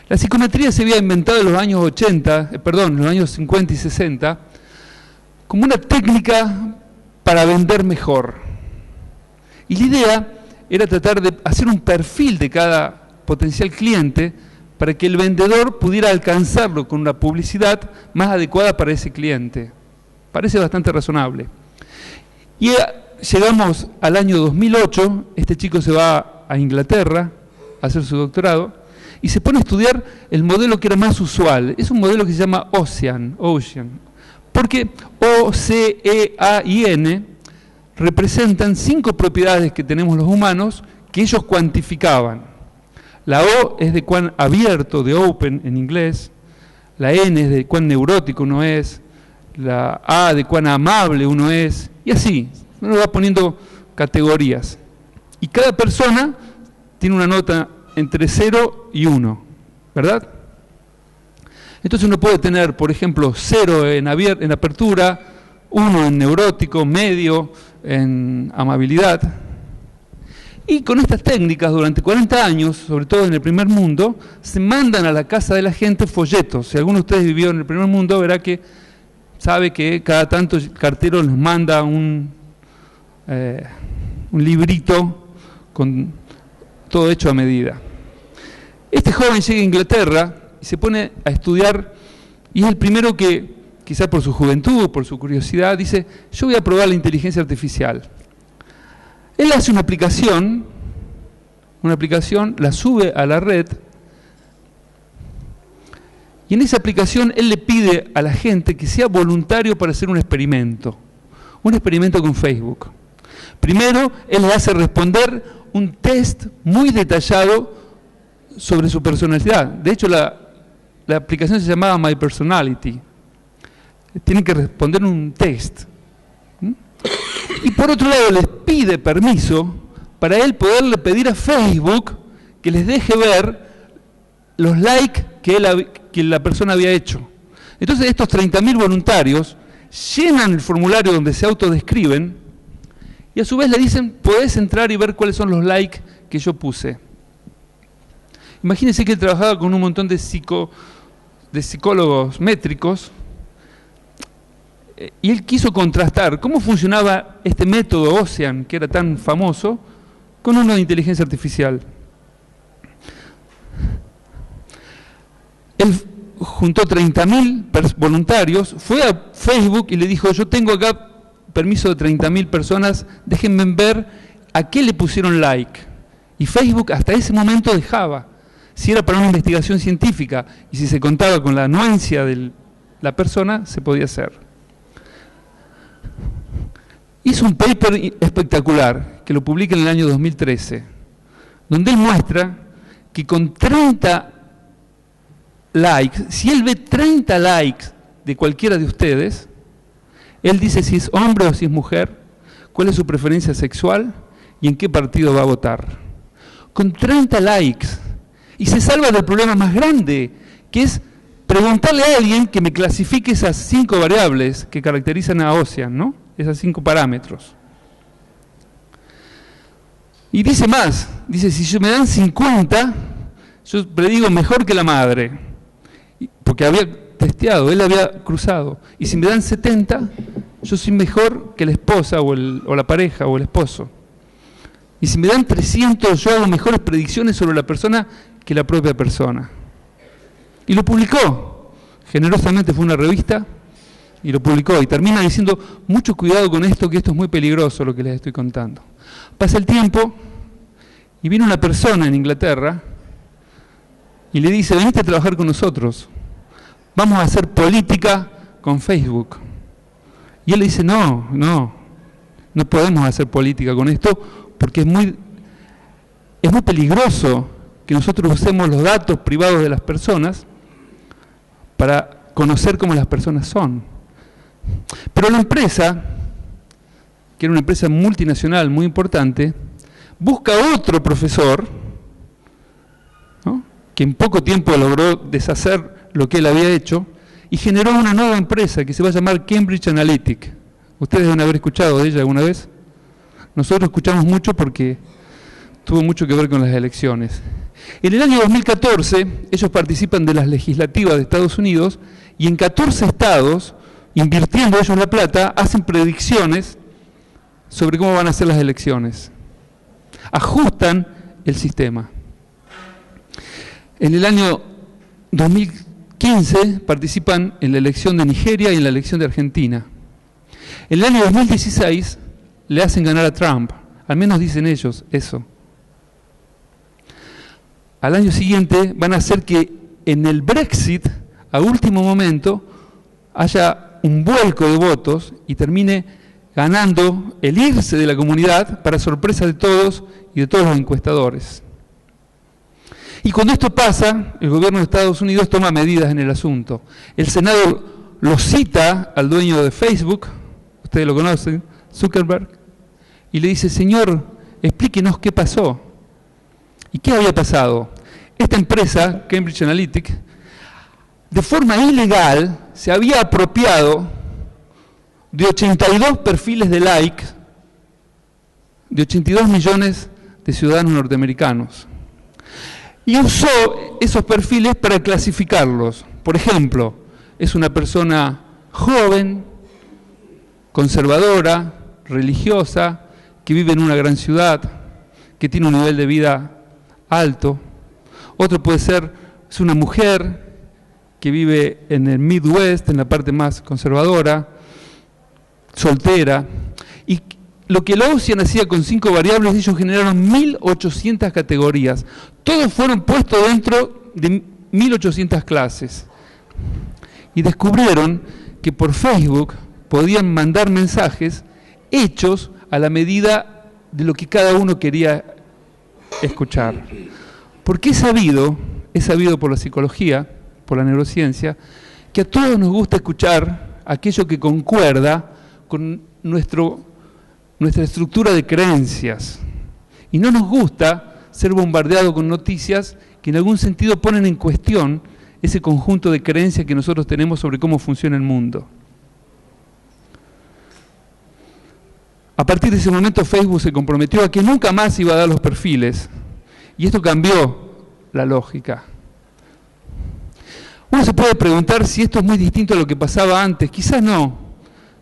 La psicometría se había inventado en los años 50 y 60, como una técnica para vender mejor. Y la idea era tratar de hacer un perfil de cada potencial cliente para que el vendedor pudiera alcanzarlo con una publicidad más adecuada para ese cliente. Parece bastante razonable. Y llegamos al año 2008, este chico se va a Inglaterra a hacer su doctorado y se pone a estudiar el modelo que era más usual. Es un modelo que se llama Ocean, porque O-C-E-A-I-N representan 5 propiedades que tenemos los humanos que ellos cuantificaban. La O es de cuán abierto, de open en inglés, la N es de cuán neurótico uno es, la A de cuán amable uno es, y así, uno va poniendo categorías. Y cada persona tiene una nota entre 0 y 1, ¿verdad? Entonces uno puede tener, por ejemplo, 0 en apertura, 1 en neurótico, medio en amabilidad. Y con estas técnicas, durante 40 años, sobre todo en el primer mundo, se mandan a la casa de la gente folletos. Si alguno de ustedes vivió en el primer mundo, verá que sabe que cada tanto el cartero les manda un librito con todo hecho a medida. Este joven llega a Inglaterra y se pone a estudiar, y es el primero que, quizás por su juventud, por su curiosidad, dice, yo voy a probar la inteligencia artificial. Él hace una aplicación, la sube a la red, y en esa aplicación él le pide a la gente que sea voluntario para hacer un experimento con Facebook. Primero, él le hace responder un test muy detallado sobre su personalidad. De hecho, la aplicación se llamaba My Personality. Tienen que responder un test. Y por otro lado, les pide permiso para él poderle pedir a Facebook que les deje ver los likes que la persona había hecho. Entonces, estos 30.000 voluntarios llenan el formulario donde se autodescriben y a su vez le dicen, podés entrar y ver cuáles son los likes que yo puse. Imagínense que él trabajaba con un montón de psicólogos métricos y él quiso contrastar cómo funcionaba este método Ocean, que era tan famoso, con uno de inteligencia artificial. Él juntó 30.000 voluntarios, fue a Facebook y le dijo, yo tengo acá permiso de 30.000 personas, déjenme ver a qué le pusieron like. Y Facebook hasta ese momento dejaba. Si era para una investigación científica y si se contaba con la anuencia de la persona, se podía hacer. Hizo un paper espectacular, que lo publica en el año 2013, donde él muestra que con 30 likes, si él ve 30 likes de cualquiera de ustedes, él dice si es hombre o si es mujer, cuál es su preferencia sexual y en qué partido va a votar. Con 30 likes. Y se salva del problema más grande, que es preguntarle a alguien que me clasifique esas 5 variables que caracterizan a Ocean, ¿no? Esos 5 parámetros. Y dice más, dice, si me dan 50, yo predigo mejor que la madre, porque había testeado, él había cruzado. Y si me dan 70, yo soy mejor que la esposa o la pareja o el esposo. Y si me dan 300, yo hago mejores predicciones sobre la persona que la propia persona. Y lo publicó. Generosamente fue una revista y lo publicó. Y termina diciendo, mucho cuidado con esto, que esto es muy peligroso lo que les estoy contando. Pasa el tiempo y viene una persona en Inglaterra y le dice, venite a trabajar con nosotros. Vamos a hacer política con Facebook. Y él le dice, no podemos hacer política con esto porque es muy peligroso que nosotros usemos los datos privados de las personas para conocer cómo las personas son. Pero la empresa, que era una empresa multinacional muy importante, busca otro profesor, ¿no?, que en poco tiempo logró deshacer lo que él había hecho y generó una nueva empresa que se va a llamar Cambridge Analytica. ¿Ustedes deben haber escuchado de ella alguna vez? Nosotros escuchamos mucho porque tuvo mucho que ver con las elecciones. En el año 2014, ellos participan de las legislativas de Estados Unidos y en 14 estados, invirtiendo ellos la plata, hacen predicciones sobre cómo van a ser las elecciones. Ajustan el sistema. En el año 2015 participan en la elección de Nigeria y en la elección de Argentina. En el año 2016 le hacen ganar a Trump, al menos dicen ellos eso. Al año siguiente van a hacer que en el Brexit, a último momento, haya un vuelco de votos y termine ganando el irse de la comunidad para sorpresa de todos y de todos los encuestadores. Y cuando esto pasa, el gobierno de Estados Unidos toma medidas en el asunto. El Senado lo cita al dueño de Facebook, ustedes lo conocen, Zuckerberg, y le dice, señor, explíquenos qué pasó. ¿Y qué había pasado? Esta empresa, Cambridge Analytica, de forma ilegal se había apropiado de 82 perfiles de like de 82 millones de ciudadanos norteamericanos. Y usó esos perfiles para clasificarlos. Por ejemplo, es una persona joven, conservadora, religiosa, que vive en una gran ciudad, que tiene un nivel de vida alto. Otro puede ser, es una mujer que vive en el Midwest, en la parte más conservadora, soltera. Y lo que la Ocean hacía con 5 variables, ellos generaron 1.800 categorías. Todos fueron puestos dentro de 1.800 clases. Y descubrieron que por Facebook podían mandar mensajes hechos a la medida de lo que cada uno quería escuchar. Porque es sabido por la psicología, por la neurociencia, que a todos nos gusta escuchar aquello que concuerda con nuestra estructura de creencias. Y no nos gusta ser bombardeados con noticias que en algún sentido ponen en cuestión ese conjunto de creencias que nosotros tenemos sobre cómo funciona el mundo. A partir de ese momento Facebook se comprometió a que nunca más iba a dar los perfiles. Y esto cambió la lógica. Uno se puede preguntar si esto es muy distinto a lo que pasaba antes. Quizás no.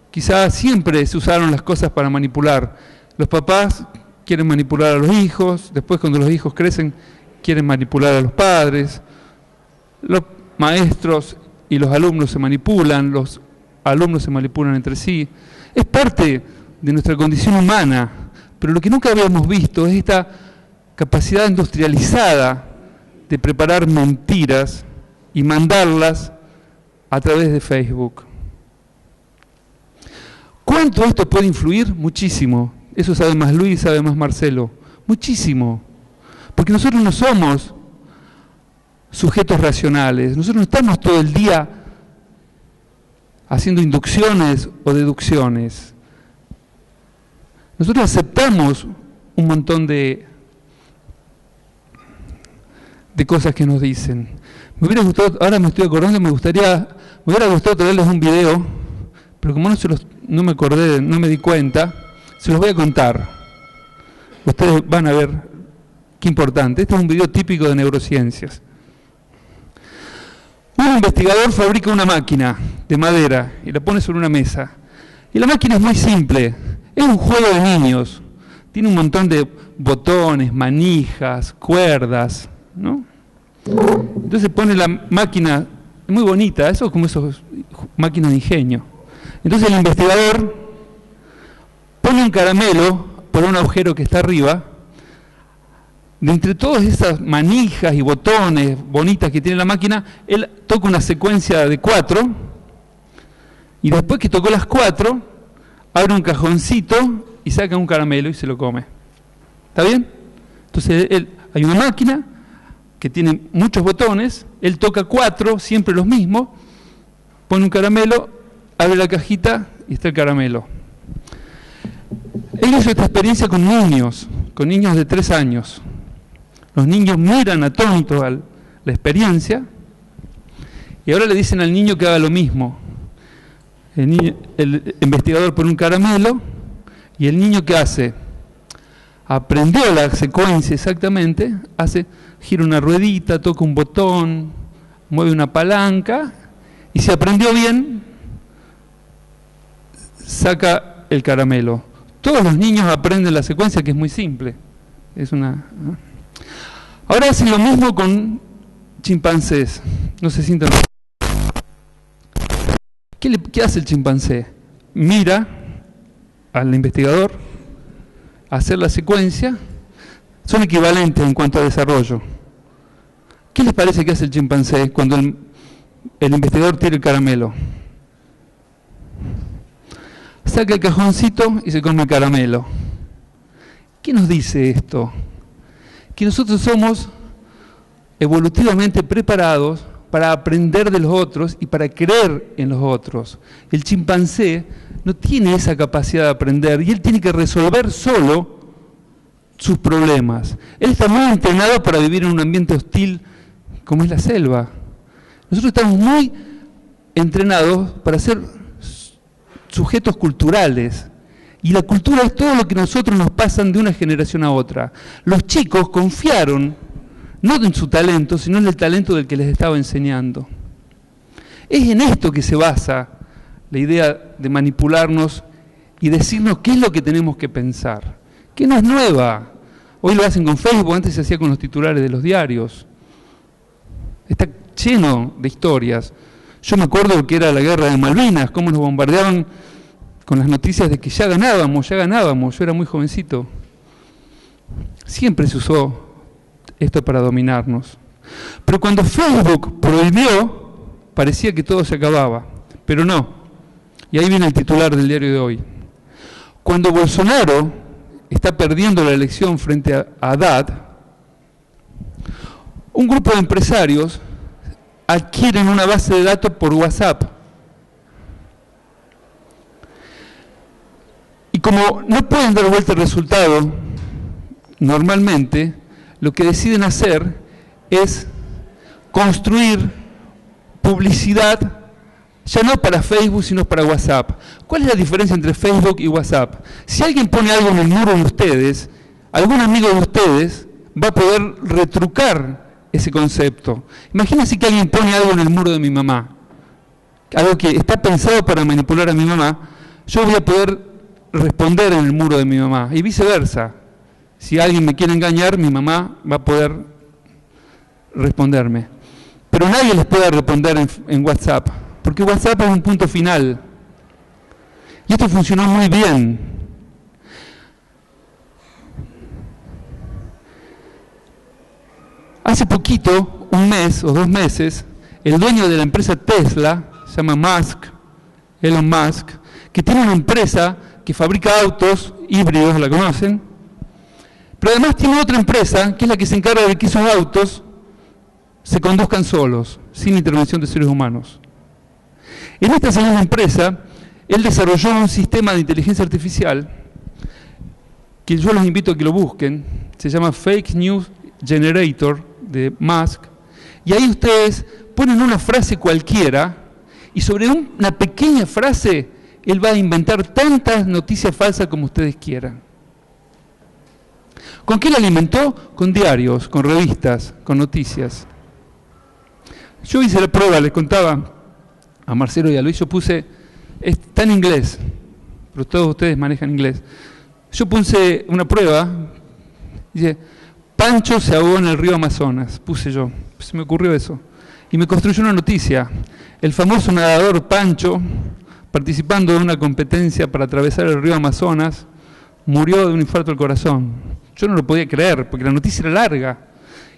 Quizás siempre se usaron las cosas para manipular. Los papás quieren manipular a los hijos, después cuando los hijos crecen quieren manipular a los padres, los maestros y los alumnos se manipulan, los alumnos se manipulan entre sí. Es parte de nuestra condición humana, pero lo que nunca habíamos visto es esta capacidad industrializada de preparar mentiras y mandarlas a través de Facebook. ¿Cuánto esto puede influir? Muchísimo. Eso sabe más Luis, sabe más Marcelo. Muchísimo. Porque nosotros no somos sujetos racionales. Nosotros no estamos todo el día haciendo inducciones o deducciones. Nosotros aceptamos un montón de cosas que nos dicen. Me hubiera gustado, ahora me estoy acordando, me hubiera gustado traerles un video, pero como no me acordé, no me di cuenta, se los voy a contar. Ustedes van a ver qué importante. Este es un video típico de neurociencias. Un investigador fabrica una máquina de madera y la pone sobre una mesa. Y la máquina es muy simple, es un juego de niños. Tiene un montón de botones, manijas, cuerdas, ¿no? Entonces pone la máquina, muy bonita, eso es como esas máquinas de ingenio. Entonces el investigador pone un caramelo por un agujero que está arriba. De entre todas esas manijas y botones bonitas que tiene la máquina, él toca una secuencia de 4 y después que tocó las 4, abre un cajoncito y saca un caramelo y se lo come. ¿Está bien? Entonces hay una máquina que tiene muchos botones, él toca 4, siempre los mismos, pone un caramelo, abre la cajita y está el caramelo. Él hizo esta experiencia con niños de 3 años. Los niños miran atónitos a la experiencia y ahora le dicen al niño que haga lo mismo. El investigador pone un caramelo y el niño, ¿qué hace? Aprendió la secuencia exactamente, gira una ruedita, toca un botón, mueve una palanca y si aprendió bien, saca el caramelo. Todos los niños aprenden la secuencia, que es muy simple. ¿No? Ahora hacen lo mismo con chimpancés. No se sientan. ¿Qué hace el chimpancé? Mira al investigador hacer la secuencia. Son equivalentes en cuanto a desarrollo. ¿Qué les parece que hace el chimpancé cuando el investigador tira el caramelo? Saca el cajoncito y se come el caramelo. ¿Qué nos dice esto? Que nosotros somos evolutivamente preparados para aprender de los otros y para creer en los otros. El chimpancé no tiene esa capacidad de aprender y él tiene que resolver solo sus problemas. Él está muy entrenado para vivir en un ambiente hostil como es la selva. Nosotros estamos muy entrenados para ser sujetos culturales. Y la cultura es todo lo que nosotros nos pasan de una generación a otra. Los chicos confiaron, no en su talento, sino en el talento del que les estaba enseñando. Es en esto que se basa la idea de manipularnos y decirnos qué es lo que tenemos que pensar. Que no es nueva. Hoy lo hacen con Facebook, antes se hacía con los titulares de los diarios. Está lleno de historias. Yo me acuerdo que era la guerra de Malvinas, cómo nos bombardeaban con las noticias de que ya ganábamos, yo era muy jovencito. Siempre se usó esto para dominarnos. Pero cuando Facebook prohibió, parecía que todo se acababa, pero no. Y ahí viene el titular del diario de hoy. Cuando Bolsonaro está perdiendo la elección frente a Haddad, un grupo de empresarios adquieren una base de datos por WhatsApp. Y como no pueden dar vuelta el resultado, normalmente lo que deciden hacer es construir publicidad, ya no para Facebook, sino para WhatsApp. ¿Cuál es la diferencia entre Facebook y WhatsApp? Si alguien pone algo en el muro de ustedes, algún amigo de ustedes va a poder retrucar ese concepto. Imagínense que alguien pone algo en el muro de mi mamá, algo que está pensado para manipular a mi mamá, yo voy a poder responder en el muro de mi mamá, y viceversa. Si alguien me quiere engañar, mi mamá va a poder responderme. Pero nadie les puede responder en WhatsApp, porque WhatsApp es un punto final. Y esto funcionó muy bien. Hace poquito, un mes o 2 meses, el dueño de la empresa Tesla, se llama Elon Musk, que tiene una empresa que fabrica autos híbridos, ¿la conocen? Pero además tiene otra empresa, que es la que se encarga de que esos autos se conduzcan solos, sin intervención de seres humanos. En esta segunda empresa, él desarrolló un sistema de inteligencia artificial, que yo los invito a que lo busquen, se llama Fake News Generator de Musk, y ahí ustedes ponen una frase cualquiera, y sobre una pequeña frase, él va a inventar tantas noticias falsas como ustedes quieran. ¿Con qué la alimentó? Con diarios, con revistas, con noticias. Yo hice la prueba, les contaba a Marcelo y a Luis, yo puse, está en inglés, pero todos ustedes manejan inglés. Yo puse una prueba, dice, Pancho se ahogó en el río Amazonas, puse yo, se me ocurrió eso. Y me construyó una noticia, el famoso nadador Pancho, participando de una competencia para atravesar el río Amazonas, murió de un infarto al corazón. Yo no lo podía creer, porque la noticia era larga.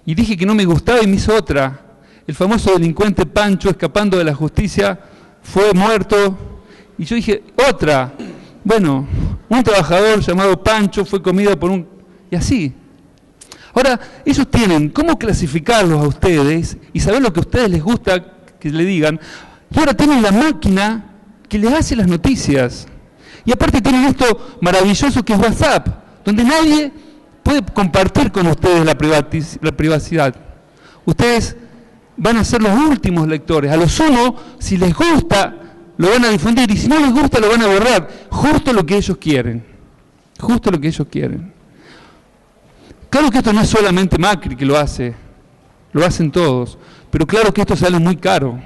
Y dije que no me gustaba y me hizo otra. El famoso delincuente Pancho, escapando de la justicia, fue muerto. Y yo dije, otra. Bueno, un trabajador llamado Pancho fue comido por un... Y así. Ahora, ellos tienen cómo clasificarlos a ustedes y saber lo que a ustedes les gusta que le digan. Y ahora tienen la máquina que les hace las noticias. Y aparte tienen esto maravilloso que es WhatsApp, donde nadie puede compartir con ustedes la privacidad. Ustedes van a ser los últimos lectores. A lo sumo, si les gusta, lo van a difundir. Y si no les gusta, lo van a borrar. Justo lo que ellos quieren. Justo lo que ellos quieren. Claro que esto no es solamente Macri que lo hace. Lo hacen todos. Pero claro que esto sale muy caro.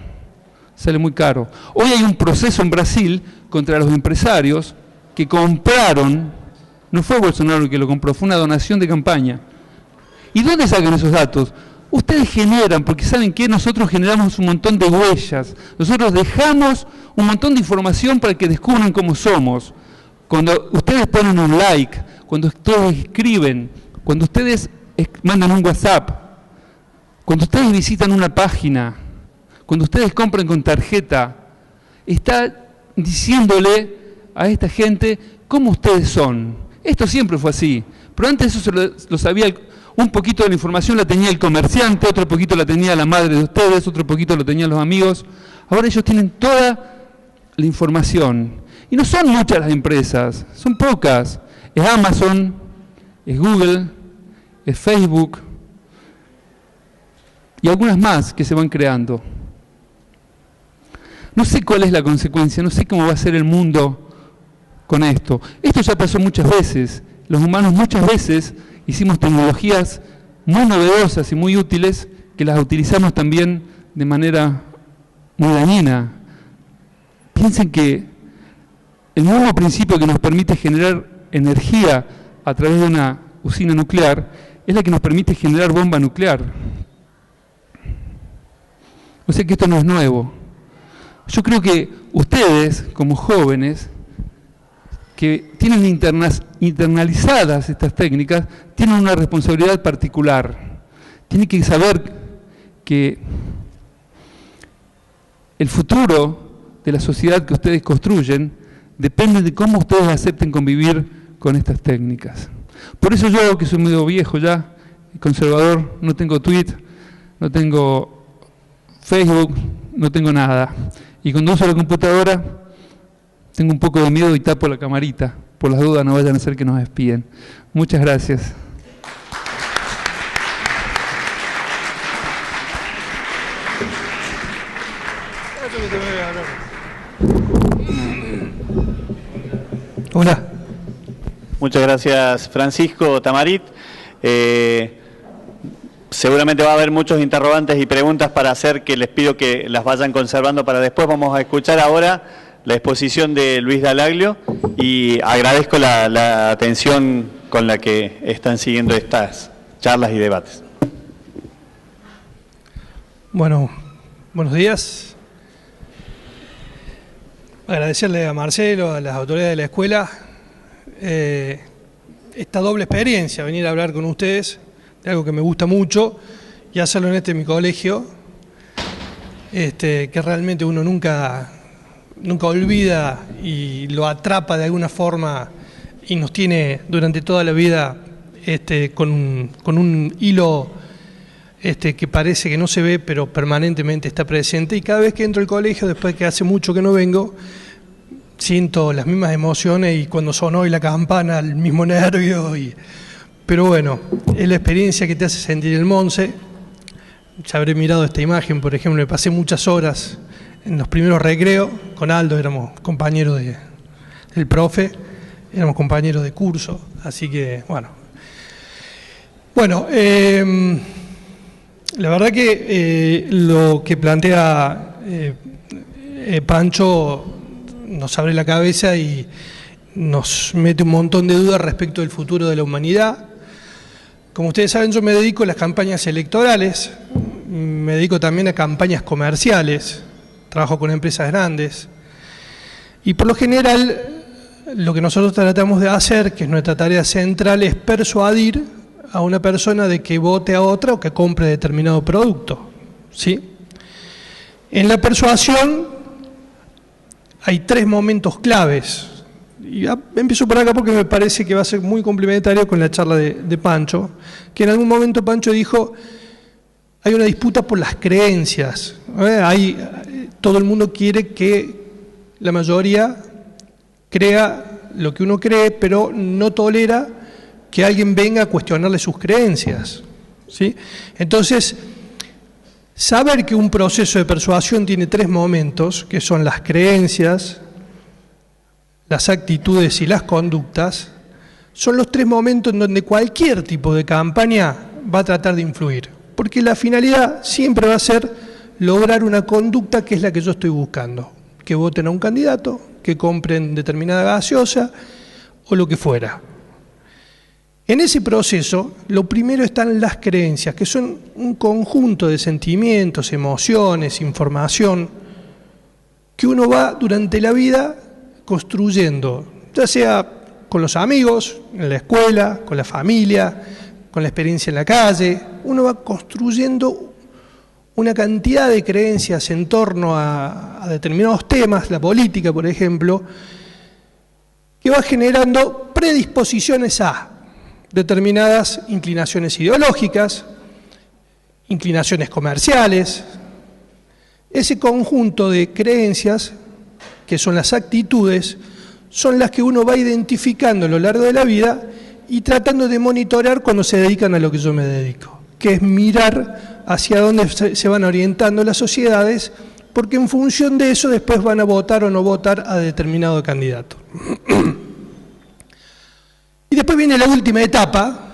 Sale muy caro. Hoy hay un proceso en Brasil contra los empresarios que compraron, no fue Bolsonaro el que lo compró, fue una donación de campaña. ¿Y dónde sacan esos datos? Ustedes generan, porque saben que nosotros generamos un montón de huellas, nosotros dejamos un montón de información para que descubran cómo somos. Cuando ustedes ponen un like, cuando ustedes escriben, cuando ustedes mandan un WhatsApp, cuando ustedes visitan una página, cuando ustedes compran con tarjeta, está diciéndole a esta gente cómo ustedes son. Esto siempre fue así, pero antes eso lo sabía, un poquito de la información la tenía el comerciante, otro poquito la tenía la madre de ustedes, otro poquito lo tenían los amigos. Ahora ellos tienen toda la información. Y no son muchas las empresas, son pocas. Es Amazon, es Google, es Facebook y algunas más que se van creando. No sé cuál es la consecuencia, no sé cómo va a ser el mundo con esto. Esto ya pasó muchas veces. Los humanos muchas veces hicimos tecnologías muy novedosas y muy útiles que las utilizamos también de manera muy dañina. Piensen que el mismo principio que nos permite generar energía a través de una usina nuclear es la que nos permite generar bomba nuclear. O sea que esto no es nuevo. Yo creo que ustedes, como jóvenes, que tienen internalizadas estas técnicas, tienen una responsabilidad particular. Tienen que saber que el futuro de la sociedad que ustedes construyen depende de cómo ustedes acepten convivir con estas técnicas. Por eso yo, que soy medio viejo ya, conservador, no tengo Twitter, no tengo Facebook, no tengo nada. Y cuando uso la computadora, tengo un poco de miedo y tapo la camarita. Por las dudas no vayan a ser que nos espíen. Muchas gracias. Hola. Muchas gracias, Francisco Tamarit. Seguramente va a haber muchos interrogantes y preguntas para hacer, que les pido que las vayan conservando para después. Vamos a escuchar ahora la exposición de Luis Dallaglio y agradezco la atención con la que están siguiendo estas charlas y debates. Bueno, buenos días. Agradecerle a Marcelo, a las autoridades de la escuela, esta doble experiencia, venir a hablar con ustedes de algo que me gusta mucho y hacerlo en mi colegio, que realmente uno nunca olvida y lo atrapa de alguna forma y nos tiene durante toda la vida con un hilo que parece que no se ve, pero permanentemente está presente. Y cada vez que entro al colegio, después que hace mucho que no vengo, siento las mismas emociones y cuando sonó hoy la campana, el mismo nervio. Pero bueno, es la experiencia que te hace sentir el Monse. Ya habré mirado esta imagen, por ejemplo, me pasé muchas horas en los primeros recreos. Con Aldo éramos compañeros del profe, éramos compañeros de curso, así que bueno. Bueno, la verdad que lo que plantea Pancho nos abre la cabeza y nos mete un montón de dudas respecto del futuro de la humanidad. Como ustedes saben, yo me dedico a las campañas electorales, me dedico también a campañas comerciales, trabajo con empresas grandes y por lo general lo que nosotros tratamos de hacer, que es nuestra tarea central, es persuadir a una persona de que vote a otra o que compre determinado producto, ¿sí? En la persuasión hay 3 momentos claves. Y empiezo por acá porque me parece que va a ser muy complementario con la charla de Pancho, que en algún momento Pancho dijo, hay una disputa por las creencias. Todo el mundo quiere que la mayoría crea lo que uno cree, pero no tolera que alguien venga a cuestionarle sus creencias, ¿sí? Entonces, saber que un proceso de persuasión tiene 3 momentos, que son las creencias, las actitudes y las conductas, son los 3 momentos en donde cualquier tipo de campaña va a tratar de influir, porque la finalidad siempre va a ser lograr una conducta que es la que yo estoy buscando, que voten a un candidato, que compren determinada gaseosa o lo que fuera. En ese proceso, lo primero están las creencias, que son un conjunto de sentimientos, emociones, información, que uno va durante la vida construyendo, ya sea con los amigos, en la escuela, con la familia, con la experiencia en la calle. Uno va construyendo una cantidad de creencias en torno a determinados temas, la política, por ejemplo, que va generando predisposiciones a determinadas inclinaciones ideológicas, inclinaciones comerciales. Ese conjunto de creencias, que son las actitudes, son las que uno va identificando a lo largo de la vida y tratando de monitorear cuando se dedican a lo que yo me dedico, que es mirar hacia dónde se van orientando las sociedades, porque en función de eso después van a votar o no votar a determinado candidato. Y después viene la última etapa,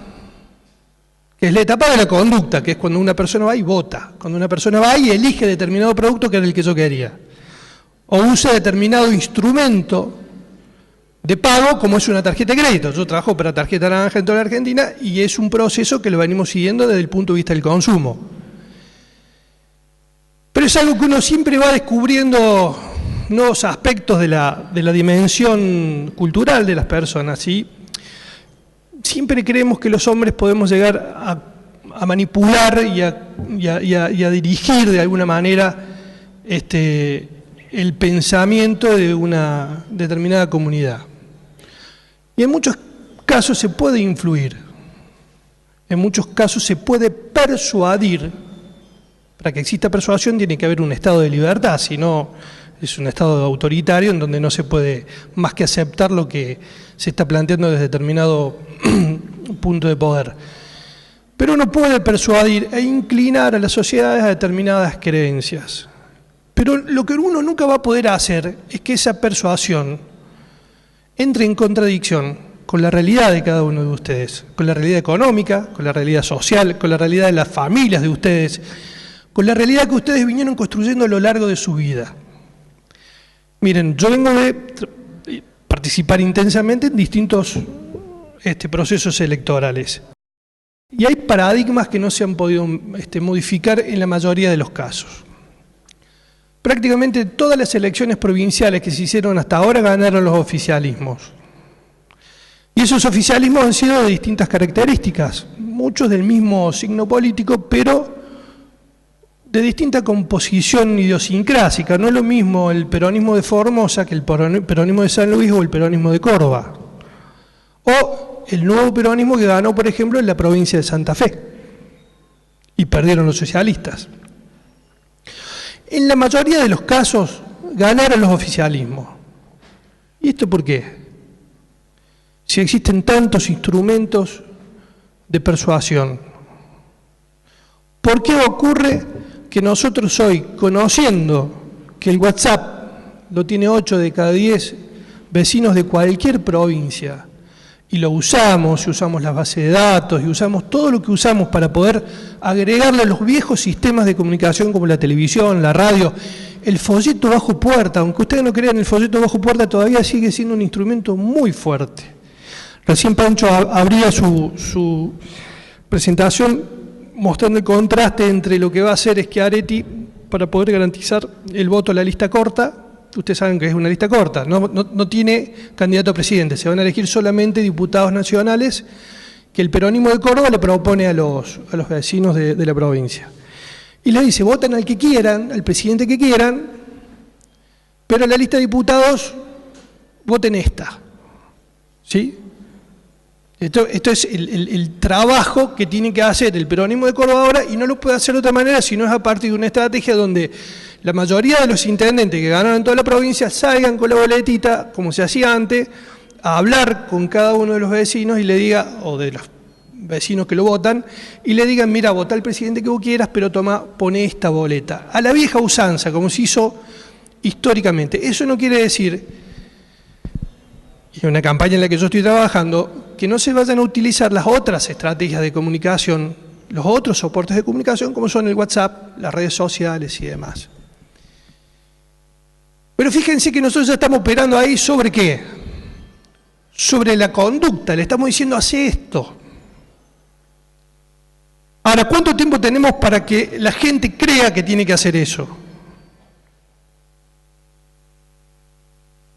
que es la etapa de la conducta, que es cuando una persona va y vota, cuando una persona va y elige determinado producto que era el que yo quería, o usa determinado instrumento de pago como es una tarjeta de crédito. Yo trabajo para Tarjeta Naranja en toda la Argentina y es un proceso que lo venimos siguiendo desde el punto de vista del consumo. Pero es algo que uno siempre va descubriendo nuevos aspectos de la dimensión cultural de las personas, ¿sí? Siempre creemos que los hombres podemos llegar a manipular y a dirigir de alguna manera el pensamiento de una determinada comunidad. Y en muchos casos se puede influir, en muchos casos se puede persuadir. Para que exista persuasión tiene que haber un estado de libertad, si no es un estado autoritario en donde no se puede más que aceptar lo que se está planteando desde determinado punto de poder. Pero uno puede persuadir e inclinar a las sociedades a determinadas creencias. Pero lo que uno nunca va a poder hacer es que esa persuasión entre en contradicción con la realidad de cada uno de ustedes, con la realidad económica, con la realidad social, con la realidad de las familias de ustedes, con la realidad que ustedes vinieron construyendo a lo largo de su vida. Miren, yo vengo de participar intensamente en distintos procesos electorales. Y hay paradigmas que no se han podido modificar en la mayoría de los casos. Prácticamente todas las elecciones provinciales que se hicieron hasta ahora ganaron los oficialismos. Y esos oficialismos han sido de distintas características, muchos del mismo signo político, pero de distinta composición idiosincrásica. No es lo mismo el peronismo de Formosa que el peronismo de San Luis o el peronismo de Córdoba. O el nuevo peronismo que ganó, por ejemplo, en la provincia de Santa Fe. Y perdieron los socialistas. En la mayoría de los casos ganaron los oficialismos. ¿Y esto por qué? Si existen tantos instrumentos de persuasión, ¿por qué ocurre que nosotros hoy, conociendo que el WhatsApp lo tiene 8 de cada 10 vecinos de cualquier provincia, y lo usamos, y usamos las bases de datos, y usamos todo lo que usamos para poder agregarle a los viejos sistemas de comunicación como la televisión, la radio, el folleto bajo puerta, aunque ustedes no crean, el folleto bajo puerta todavía sigue siendo un instrumento muy fuerte. Recién Pancho abría su presentación mostrando el contraste entre lo que va a hacer Schiaretti para poder garantizar el voto a la lista corta. Ustedes saben que es una lista corta, no tiene candidato a presidente, se van a elegir solamente diputados nacionales que el peronismo de Córdoba le propone a los vecinos de la provincia. Y les dice, voten al que quieran, al presidente que quieran, pero en la lista de diputados voten esta. ¿Sí? Esto es el trabajo que tiene que hacer el peronismo de Córdoba ahora, y no lo puede hacer de otra manera si no es a partir de una estrategia donde la mayoría de los intendentes que ganaron en toda la provincia salgan con la boletita, como se hacía antes, a hablar con cada uno de los vecinos y le diga, o de los vecinos que lo votan, y le digan, mira, votá al presidente que vos quieras, pero poné esta boleta. A la vieja usanza, como se hizo históricamente. Eso no quiere decir, y en una campaña en la que yo estoy trabajando, que no se vayan a utilizar las otras estrategias de comunicación, los otros soportes de comunicación, como son el WhatsApp, las redes sociales y demás. Pero fíjense que nosotros ya estamos operando ahí sobre ¿qué? Sobre la conducta, le estamos diciendo, hace esto. Ahora, ¿cuánto tiempo tenemos para que la gente crea que tiene que hacer eso?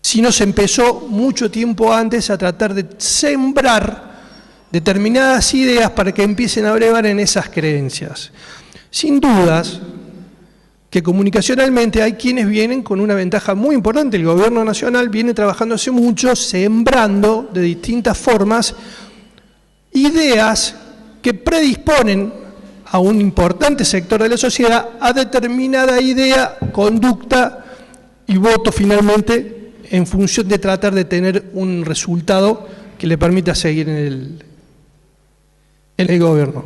Si no se empezó mucho tiempo antes a tratar de sembrar determinadas ideas para que empiecen a brevar en esas creencias. Sin dudas que comunicacionalmente hay quienes vienen con una ventaja muy importante. El gobierno nacional viene trabajando hace mucho, sembrando de distintas formas ideas que predisponen a un importante sector de la sociedad a determinada idea, conducta y voto finalmente en función de tratar de tener un resultado que le permita seguir en el gobierno.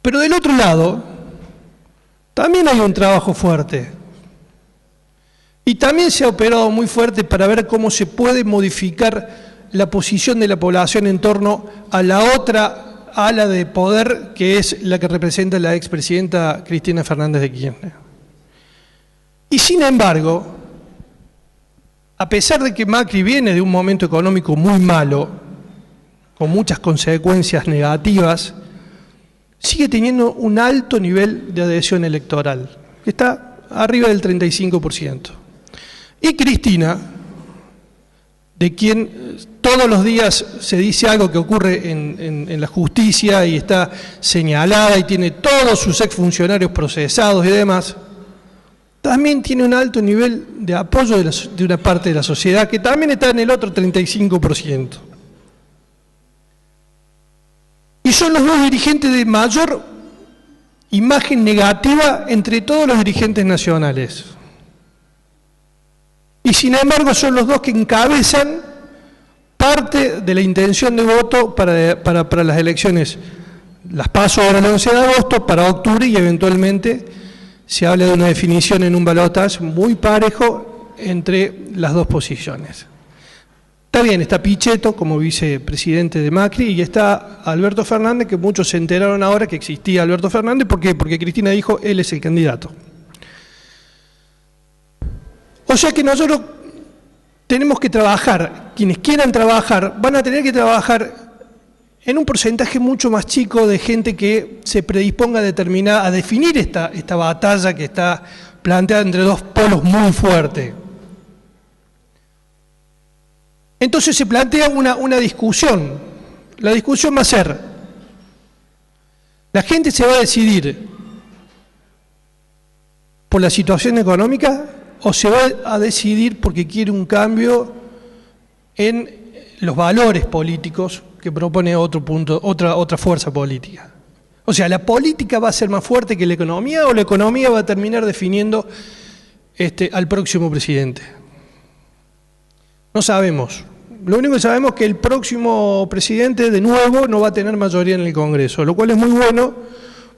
Pero del otro lado, también hay un trabajo fuerte. Y también se ha operado muy fuerte para ver cómo se puede modificar la posición de la población en torno a la otra ala de poder, que es la que representa la expresidenta Cristina Fernández de Kirchner. Y sin embargo, a pesar de que Macri viene de un momento económico muy malo, con muchas consecuencias negativas, sigue teniendo un alto nivel de adhesión electoral, que está arriba del 35%. Y Cristina, de quien todos los días se dice algo que ocurre en la justicia y está señalada y tiene todos sus exfuncionarios procesados y demás, también tiene un alto nivel de apoyo de una parte de la sociedad, que también está en el otro 35%. Y son los dos dirigentes de mayor imagen negativa entre todos los dirigentes nacionales. Y sin embargo son los dos que encabezan parte de la intención de voto para las elecciones. Las PASO ahora el 11 de agosto, para octubre, y eventualmente se habla de una definición en un balotaje muy parejo entre las dos posiciones. Está bien, está Pichetto como vicepresidente de Macri y está Alberto Fernández, que muchos se enteraron ahora que existía Alberto Fernández. ¿Por qué? Porque Cristina dijo, él es el candidato. O sea que nosotros tenemos que trabajar, quienes quieran trabajar, van a tener que trabajar en un porcentaje mucho más chico de gente que se predisponga a definir esta batalla que está planteada entre dos polos muy fuertes. Entonces se plantea una discusión. La discusión va a ser, ¿la gente se va a decidir por la situación económica o se va a decidir porque quiere un cambio en los valores políticos que propone otra fuerza política? O sea, ¿la política va a ser más fuerte que la economía o la economía va a terminar definiendo al próximo presidente? No sabemos. Lo único que sabemos es que el próximo presidente, de nuevo, no va a tener mayoría en el Congreso, lo cual es muy bueno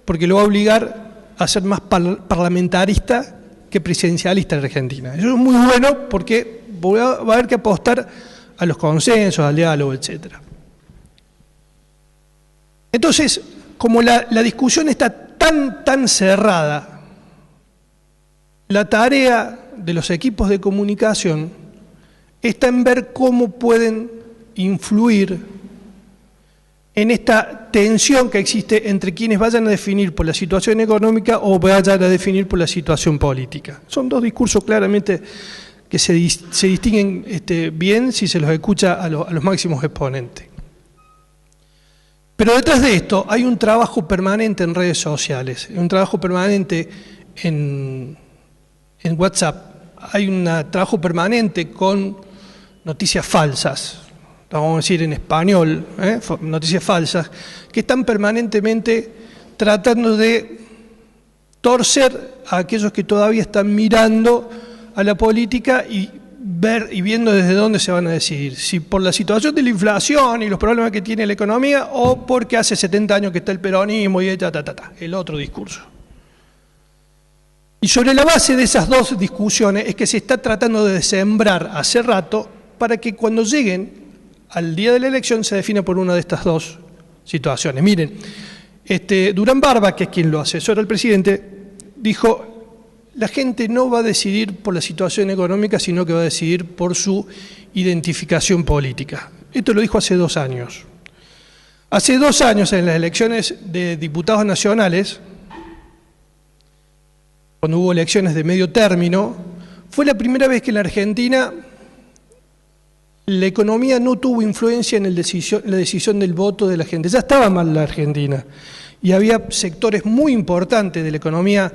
porque lo va a obligar a ser más parlamentarista que presidencialista en Argentina. Eso es muy bueno porque va a haber que apostar a los consensos, al diálogo, etc. Entonces, como la discusión está tan cerrada, la tarea de los equipos de comunicación está en ver cómo pueden influir en esta tensión que existe entre quienes vayan a definir por la situación económica o vayan a definir por la situación política. Son dos discursos claramente que se distinguen bien si se los escucha a los máximos exponentes. Pero detrás de esto hay un trabajo permanente en redes sociales, un trabajo permanente en WhatsApp, hay un trabajo permanente con noticias falsas, vamos a decir en español, noticias falsas, que están permanentemente tratando de torcer a aquellos que todavía están mirando a la política y viendo desde dónde se van a decidir, si por la situación de la inflación y los problemas que tiene la economía o porque hace 70 años que está el peronismo y el otro discurso. Y sobre la base de esas dos discusiones es que se está tratando de sembrar hace rato para que cuando lleguen al día de la elección se defina por una de estas dos situaciones. Miren, Durán Barba, que es quien lo asesora al presidente, dijo: la gente no va a decidir por la situación económica, sino que va a decidir por su identificación política. Esto lo dijo hace 2 años. Hace 2 años, en las elecciones de diputados nacionales, cuando hubo elecciones de medio término, fue la primera vez que en la Argentina la economía no tuvo influencia en la decisión del voto de la gente. Ya estaba mal la Argentina y había sectores muy importantes de la economía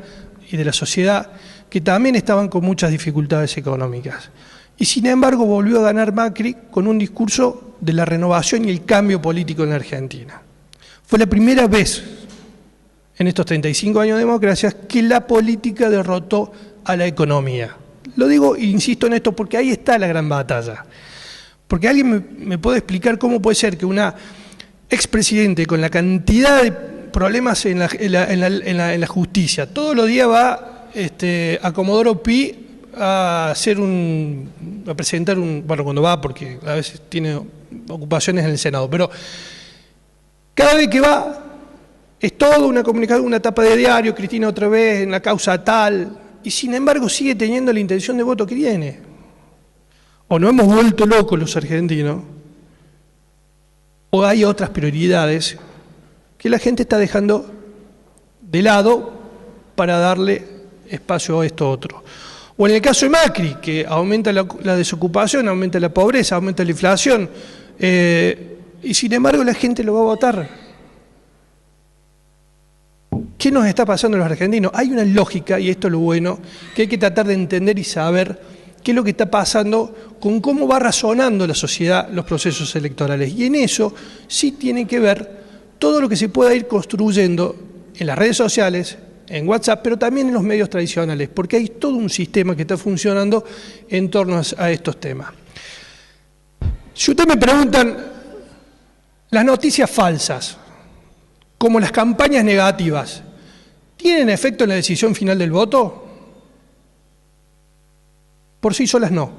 y de la sociedad que también estaban con muchas dificultades económicas. Y sin embargo volvió a ganar Macri con un discurso de la renovación y el cambio político en la Argentina. Fue la primera vez en estos 35 años de democracia que la política derrotó a la economía. Lo digo e insisto en esto porque ahí está la gran batalla. Porque alguien me puede explicar cómo puede ser que una expresidente con la cantidad de problemas en la justicia, todos los días va a Comodoro Pi a presentar bueno, cuando va, porque a veces tiene ocupaciones en el Senado, pero cada vez que va es todo una comunicación, una tapa de diario, Cristina otra vez en la causa tal, y sin embargo sigue teniendo la intención de voto que tiene. O nos hemos vuelto locos los argentinos, o hay otras prioridades que la gente está dejando de lado para darle espacio a esto otro. O en el caso de Macri, que aumenta la desocupación, aumenta la pobreza, aumenta la inflación, y sin embargo la gente lo va a votar. ¿Qué nos está pasando a los argentinos? Hay una lógica, y esto es lo bueno, que hay que tratar de entender y saber qué es lo que está pasando con cómo va razonando la sociedad los procesos electorales. Y en eso sí tiene que ver todo lo que se pueda ir construyendo en las redes sociales, en WhatsApp, pero también en los medios tradicionales, porque hay todo un sistema que está funcionando en torno a estos temas. Si ustedes me preguntan, las noticias falsas, como las campañas negativas, ¿tienen efecto en la decisión final del voto? Por sí solas no.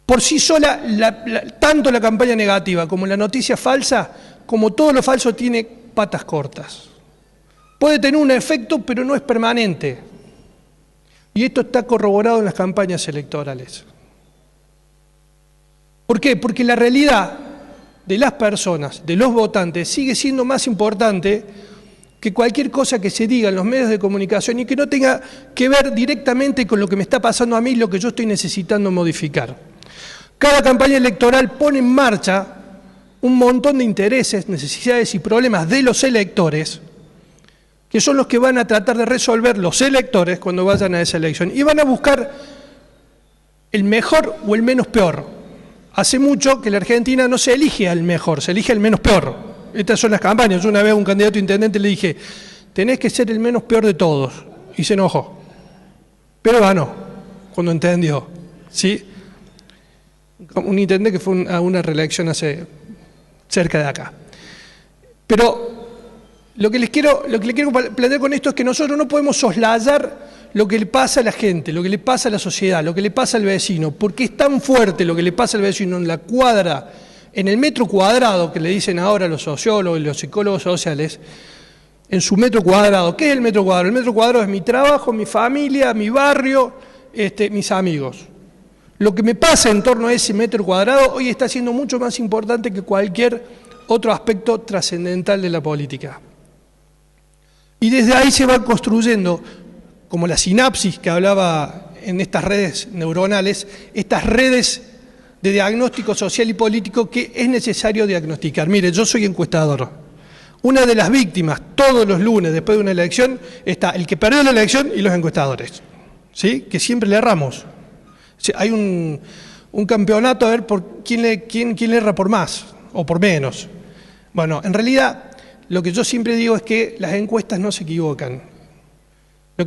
Por sí sola, tanto la campaña negativa como la noticia falsa, como todo lo falso, tiene patas cortas. Puede tener un efecto, pero no es permanente. Y esto está corroborado en las campañas electorales. ¿Por qué? Porque la realidad de las personas, de los votantes, sigue siendo más importante que cualquier cosa que se diga en los medios de comunicación y que no tenga que ver directamente con lo que me está pasando a mí y lo que yo estoy necesitando modificar. Cada campaña electoral pone en marcha un montón de intereses, necesidades y problemas de los electores, que son los que van a tratar de resolver los electores cuando vayan a esa elección. Y van a buscar el mejor o el menos peor. Hace mucho que en la Argentina no se elige al mejor, se elige al menos peor. Estas son las campañas. Yo una vez a un candidato a intendente le dije, tenés que ser el menos peor de todos. Y se enojó. Pero ganó, cuando entendió. ¿Sí? Un intendente que fue a una reelección hace cerca de acá. Pero lo que les quiero plantear con esto es que nosotros no podemos soslayar lo que le pasa a la gente, lo que le pasa a la sociedad, lo que le pasa al vecino, porque es tan fuerte lo que le pasa al vecino en la cuadra, en el metro cuadrado, que le dicen ahora los sociólogos y los psicólogos sociales, en su metro cuadrado. ¿Qué es el metro cuadrado? El metro cuadrado es mi trabajo, mi familia, mi barrio, mis amigos. Lo que me pasa en torno a ese metro cuadrado hoy está siendo mucho más importante que cualquier otro aspecto trascendental de la política. Y desde ahí se va construyendo, como la sinapsis que hablaba en estas redes neuronales, estas redes de diagnóstico social y político que es necesario diagnosticar. Mire, yo soy encuestador. Una de las víctimas, todos los lunes después de una elección, está el que perdió la elección y los encuestadores, ¿sí? Que siempre le erramos. Hay un campeonato a ver por quién le erra por más o por menos. Bueno, en realidad lo que yo siempre digo es que las encuestas no se equivocan. Los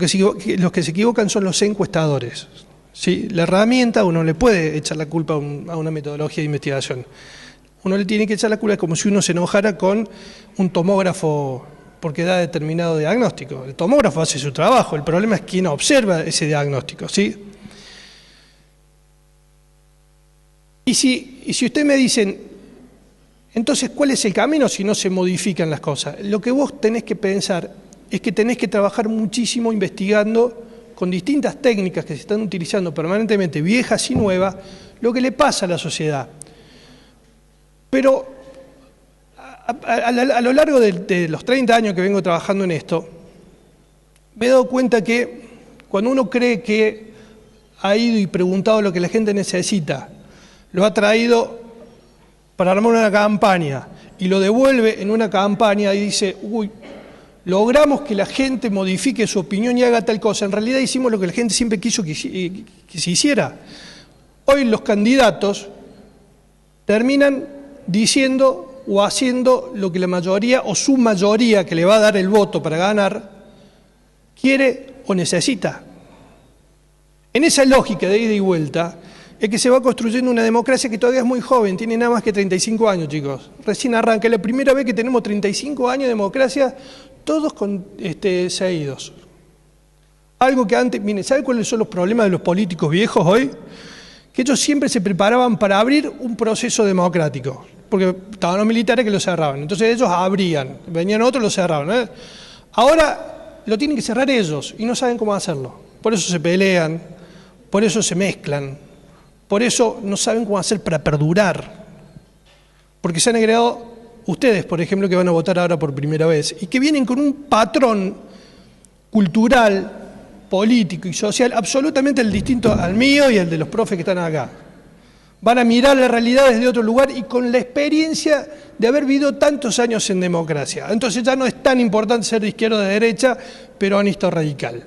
que se equivocan son los encuestadores. ¿Sí? La herramienta, uno le puede echar la culpa a una metodología de investigación. Uno le tiene que echar la culpa, es como si uno se enojara con un tomógrafo porque da determinado diagnóstico. El tomógrafo hace su trabajo, el problema es quién observa ese diagnóstico, ¿sí? Y si ustedes me dicen, entonces, ¿cuál es el camino si no se modifican las cosas? Lo que vos tenés que pensar es que tenés que trabajar muchísimo investigando con distintas técnicas que se están utilizando permanentemente, viejas y nuevas, lo que le pasa a la sociedad. Pero a lo largo de los 30 años que vengo trabajando en esto, me he dado cuenta que cuando uno cree que ha ido y preguntado lo que la gente necesita, lo ha traído para armar una campaña y lo devuelve en una campaña y dice, uy, logramos que la gente modifique su opinión y haga tal cosa. En realidad hicimos lo que la gente siempre quiso que se hiciera. Hoy los candidatos terminan diciendo o haciendo lo que la mayoría o su mayoría que le va a dar el voto para ganar quiere o necesita. En esa lógica de ida y vuelta es que se va construyendo una democracia que todavía es muy joven, tiene nada más que 35 años, chicos. Recién arranca, es la primera vez que tenemos 35 años de democracia, todos seguidos. Algo que antes, miren, ¿saben cuáles son los problemas de los políticos viejos hoy? Que ellos siempre se preparaban para abrir un proceso democrático, porque estaban los militares que lo cerraban, entonces ellos abrían, venían otros y lo cerraban. Ahora lo tienen que cerrar ellos y no saben cómo hacerlo. Por eso se pelean, por eso se mezclan. Por eso no saben cómo hacer para perdurar. Porque se han agregado ustedes, por ejemplo, que van a votar ahora por primera vez y que vienen con un patrón cultural, político y social absolutamente distinto al mío y al de los profes que están acá. Van a mirar la realidad desde otro lugar y con la experiencia de haber vivido tantos años en democracia. Entonces ya no es tan importante ser de izquierda o de derecha, peronista o radical.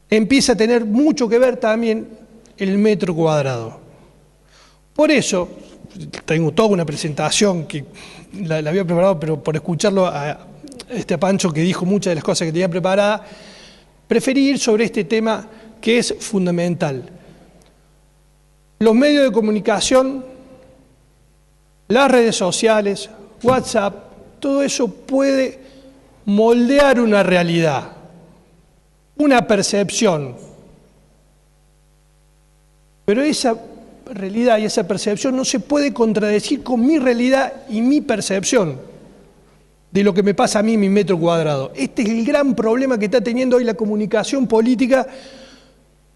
Empieza a tener mucho que ver también el metro cuadrado. Por eso, tengo toda una presentación que la había preparado, pero por escucharlo a Pancho que dijo muchas de las cosas que tenía preparada, preferí ir sobre este tema que es fundamental. Los medios de comunicación, las redes sociales, WhatsApp, todo eso puede moldear una realidad, una percepción. Pero esa realidad y esa percepción no se puede contradecir con mi realidad y mi percepción de lo que me pasa a mí en mi metro cuadrado. Este es el gran problema que está teniendo hoy la comunicación política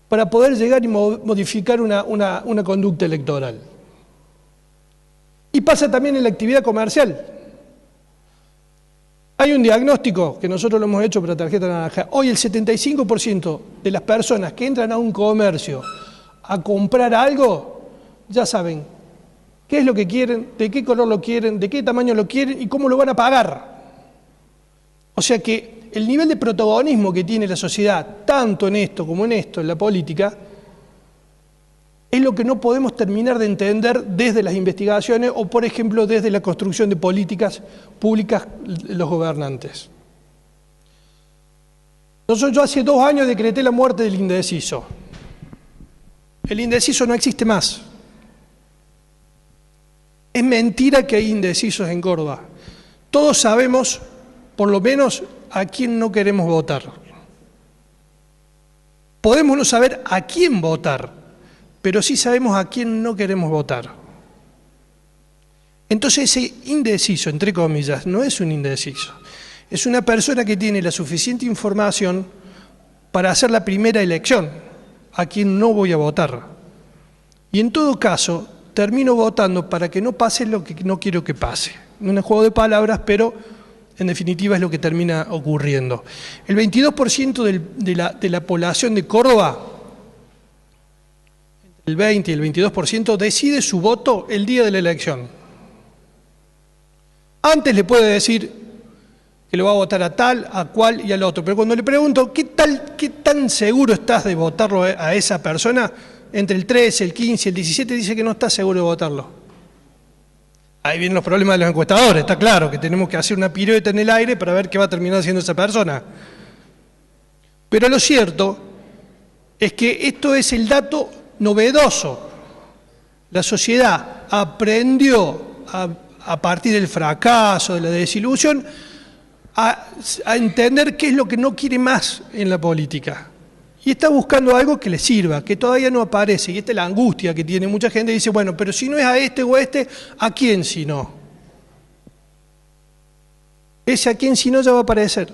para poder llegar y modificar una conducta electoral. Y pasa también en la actividad comercial. Hay un diagnóstico que nosotros lo hemos hecho para Tarjeta Naranja. Hoy el 75% de las personas que entran a un comercio a comprar algo, ya saben qué es lo que quieren, de qué color lo quieren, de qué tamaño lo quieren y cómo lo van a pagar. O sea que el nivel de protagonismo que tiene la sociedad, tanto en esto como en esto, en la política, es lo que no podemos terminar de entender desde las investigaciones o, por ejemplo, desde la construcción de políticas públicas los gobernantes. Yo hace 2 años decreté la muerte del indeciso. El indeciso no existe más. Es mentira que hay indecisos en Córdoba. Todos sabemos, por lo menos, a quién no queremos votar. Podemos no saber a quién votar, pero sí sabemos a quién no queremos votar. Entonces ese indeciso, entre comillas, no es un indeciso. Es una persona que tiene la suficiente información para hacer la primera elección, a quién no voy a votar. Y en todo caso, termino votando para que no pase lo que no quiero que pase. Un juego de palabras, pero en definitiva es lo que termina ocurriendo. El 22% de la población de Córdoba, el 20 y el 22%, decide su voto el día de la elección. Antes le puede decir que lo va a votar a tal, a cual y al otro, pero cuando le pregunto qué tan seguro estás de votarlo a esa persona, entre el 13, el 15 y el 17 dice que no está seguro de votarlo. Ahí vienen los problemas de los encuestadores, está claro que tenemos que hacer una pirueta en el aire para ver qué va a terminar haciendo esa persona. Pero lo cierto es que esto es el dato novedoso. La sociedad aprendió a partir del fracaso, de la desilusión, a entender qué es lo que no quiere más en la política. Y está buscando algo que le sirva, que todavía no aparece. Y esta es la angustia que tiene mucha gente. Dice, bueno, pero si no es a este o a este, ¿a quién si no? Ese a quién si no ya va a aparecer.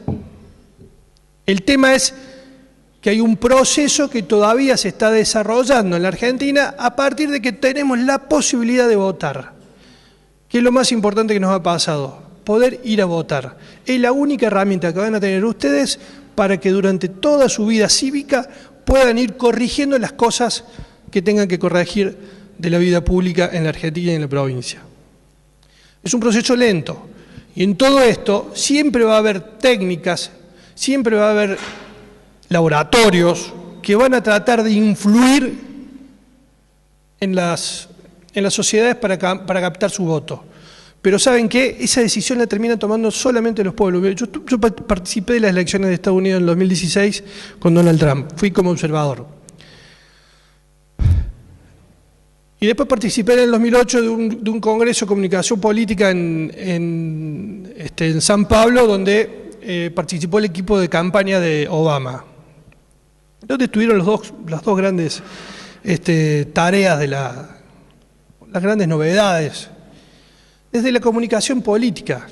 El tema es que hay un proceso que todavía se está desarrollando en la Argentina a partir de que tenemos la posibilidad de votar. ¿Qué es lo más importante que nos ha pasado? Poder ir a votar. Es la única herramienta que van a tener ustedes para que durante toda su vida cívica puedan ir corrigiendo las cosas que tengan que corregir de la vida pública en la Argentina y en la provincia. Es un proceso lento y en todo esto siempre va a haber técnicas, siempre va a haber laboratorios que van a tratar de influir en las sociedades para captar su voto. Pero ¿saben qué? Esa decisión la terminan tomando solamente los pueblos. Yo participé de las elecciones de Estados Unidos en el 2016 con Donald Trump. Fui como observador. Y después participé en el 2008 de un congreso de comunicación política en San Pablo, donde participó el equipo de campaña de Obama. Donde estuvieron las dos grandes tareas de las grandes novedades. Desde la comunicación política,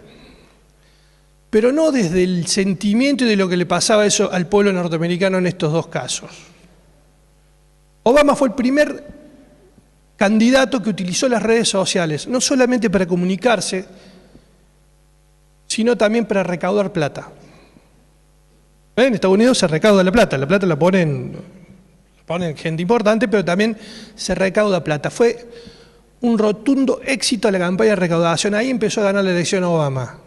pero no desde el sentimiento y de lo que le pasaba eso al pueblo norteamericano en estos dos casos. Obama fue el primer candidato que utilizó las redes sociales, no solamente para comunicarse, sino también para recaudar plata. En Estados Unidos se recauda la plata la ponen gente importante, pero también se recauda plata. Fue un rotundo éxito a la campaña de recaudación. Ahí empezó a ganar la elección Obama.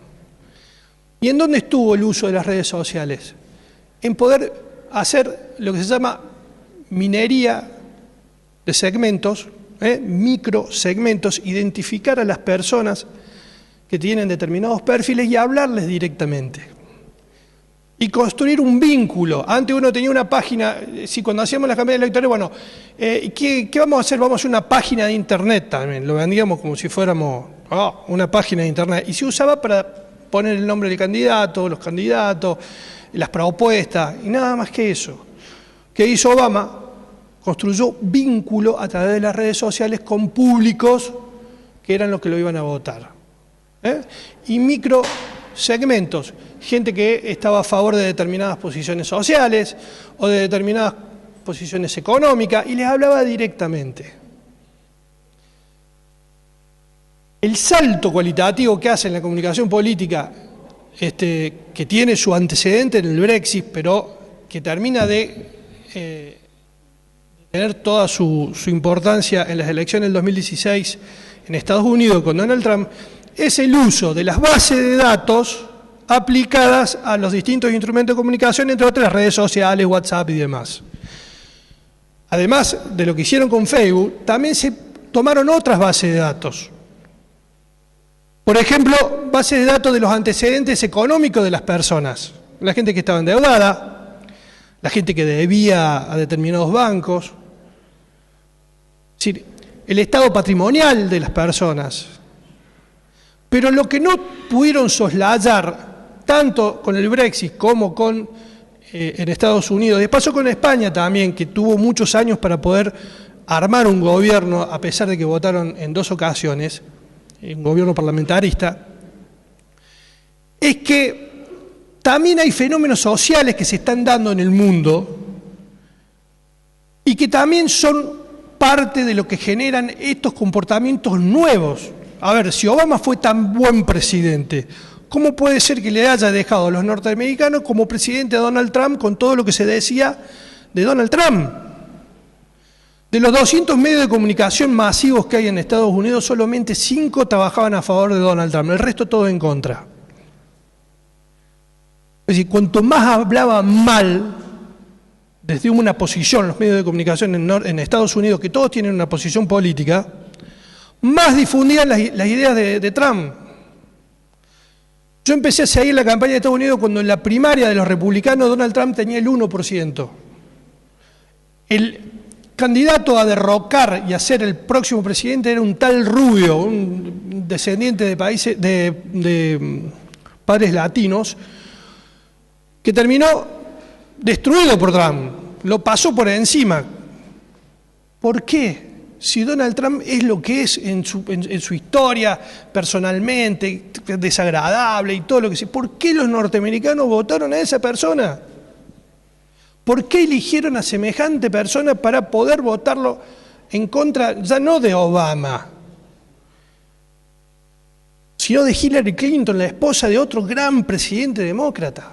¿Y en dónde estuvo el uso de las redes sociales? En poder hacer lo que se llama minería de segmentos, microsegmentos, identificar a las personas que tienen determinados perfiles y hablarles directamente. Y construir un vínculo. Antes uno tenía una página, si cuando hacíamos las campañas electorales, bueno, ¿qué vamos a hacer? Vamos a hacer una página de internet también, lo vendíamos como si fuéramos una página de internet. Y se usaba para poner el nombre del candidato, los candidatos, las propuestas, y nada más que eso. ¿Qué hizo Obama? Construyó vínculo a través de las redes sociales con públicos que eran los que lo iban a votar. Y microsegmentos, gente que estaba a favor de determinadas posiciones sociales o de determinadas posiciones económicas y les hablaba directamente. El salto cualitativo que hace en la comunicación política, que tiene su antecedente en el Brexit, pero que termina de tener toda su importancia en las elecciones del 2016 en Estados Unidos con Donald Trump, es el uso de las bases de datos aplicadas a los distintos instrumentos de comunicación, entre otras redes sociales, WhatsApp y demás. Además de lo que hicieron con Facebook, también se tomaron otras bases de datos. Por ejemplo, bases de datos de los antecedentes económicos de las personas, la gente que estaba endeudada, la gente que debía a determinados bancos, es decir, el estado patrimonial de las personas. Pero lo que no pudieron soslayar, tanto con el Brexit como en Estados Unidos, y pasó con España también, que tuvo muchos años para poder armar un gobierno, a pesar de que votaron en 2 ocasiones, un gobierno parlamentarista, es que también hay fenómenos sociales que se están dando en el mundo y que también son parte de lo que generan estos comportamientos nuevos. A ver, si Obama fue tan buen presidente, ¿cómo puede ser que le haya dejado a los norteamericanos como presidente a Donald Trump con todo lo que se decía de Donald Trump? De los 200 medios de comunicación masivos que hay en Estados Unidos, solamente 5 trabajaban a favor de Donald Trump, el resto todo en contra. Es decir, cuanto más hablaban mal desde una posición, los medios de comunicación en Estados Unidos, que todos tienen una posición política, más difundían las ideas de Trump. Yo empecé a seguir la campaña de Estados Unidos cuando en la primaria de los republicanos Donald Trump tenía el 1%. El candidato a derrocar y a ser el próximo presidente era un tal Rubio, un descendiente de países de padres latinos, que terminó destruido por Trump, lo pasó por encima. ¿Por qué? Si Donald Trump es lo que es en su historia, personalmente, desagradable y todo lo que sea, ¿por qué los norteamericanos votaron a esa persona? ¿Por qué eligieron a semejante persona para poder votarlo en contra, ya no de Obama, sino de Hillary Clinton, la esposa de otro gran presidente demócrata?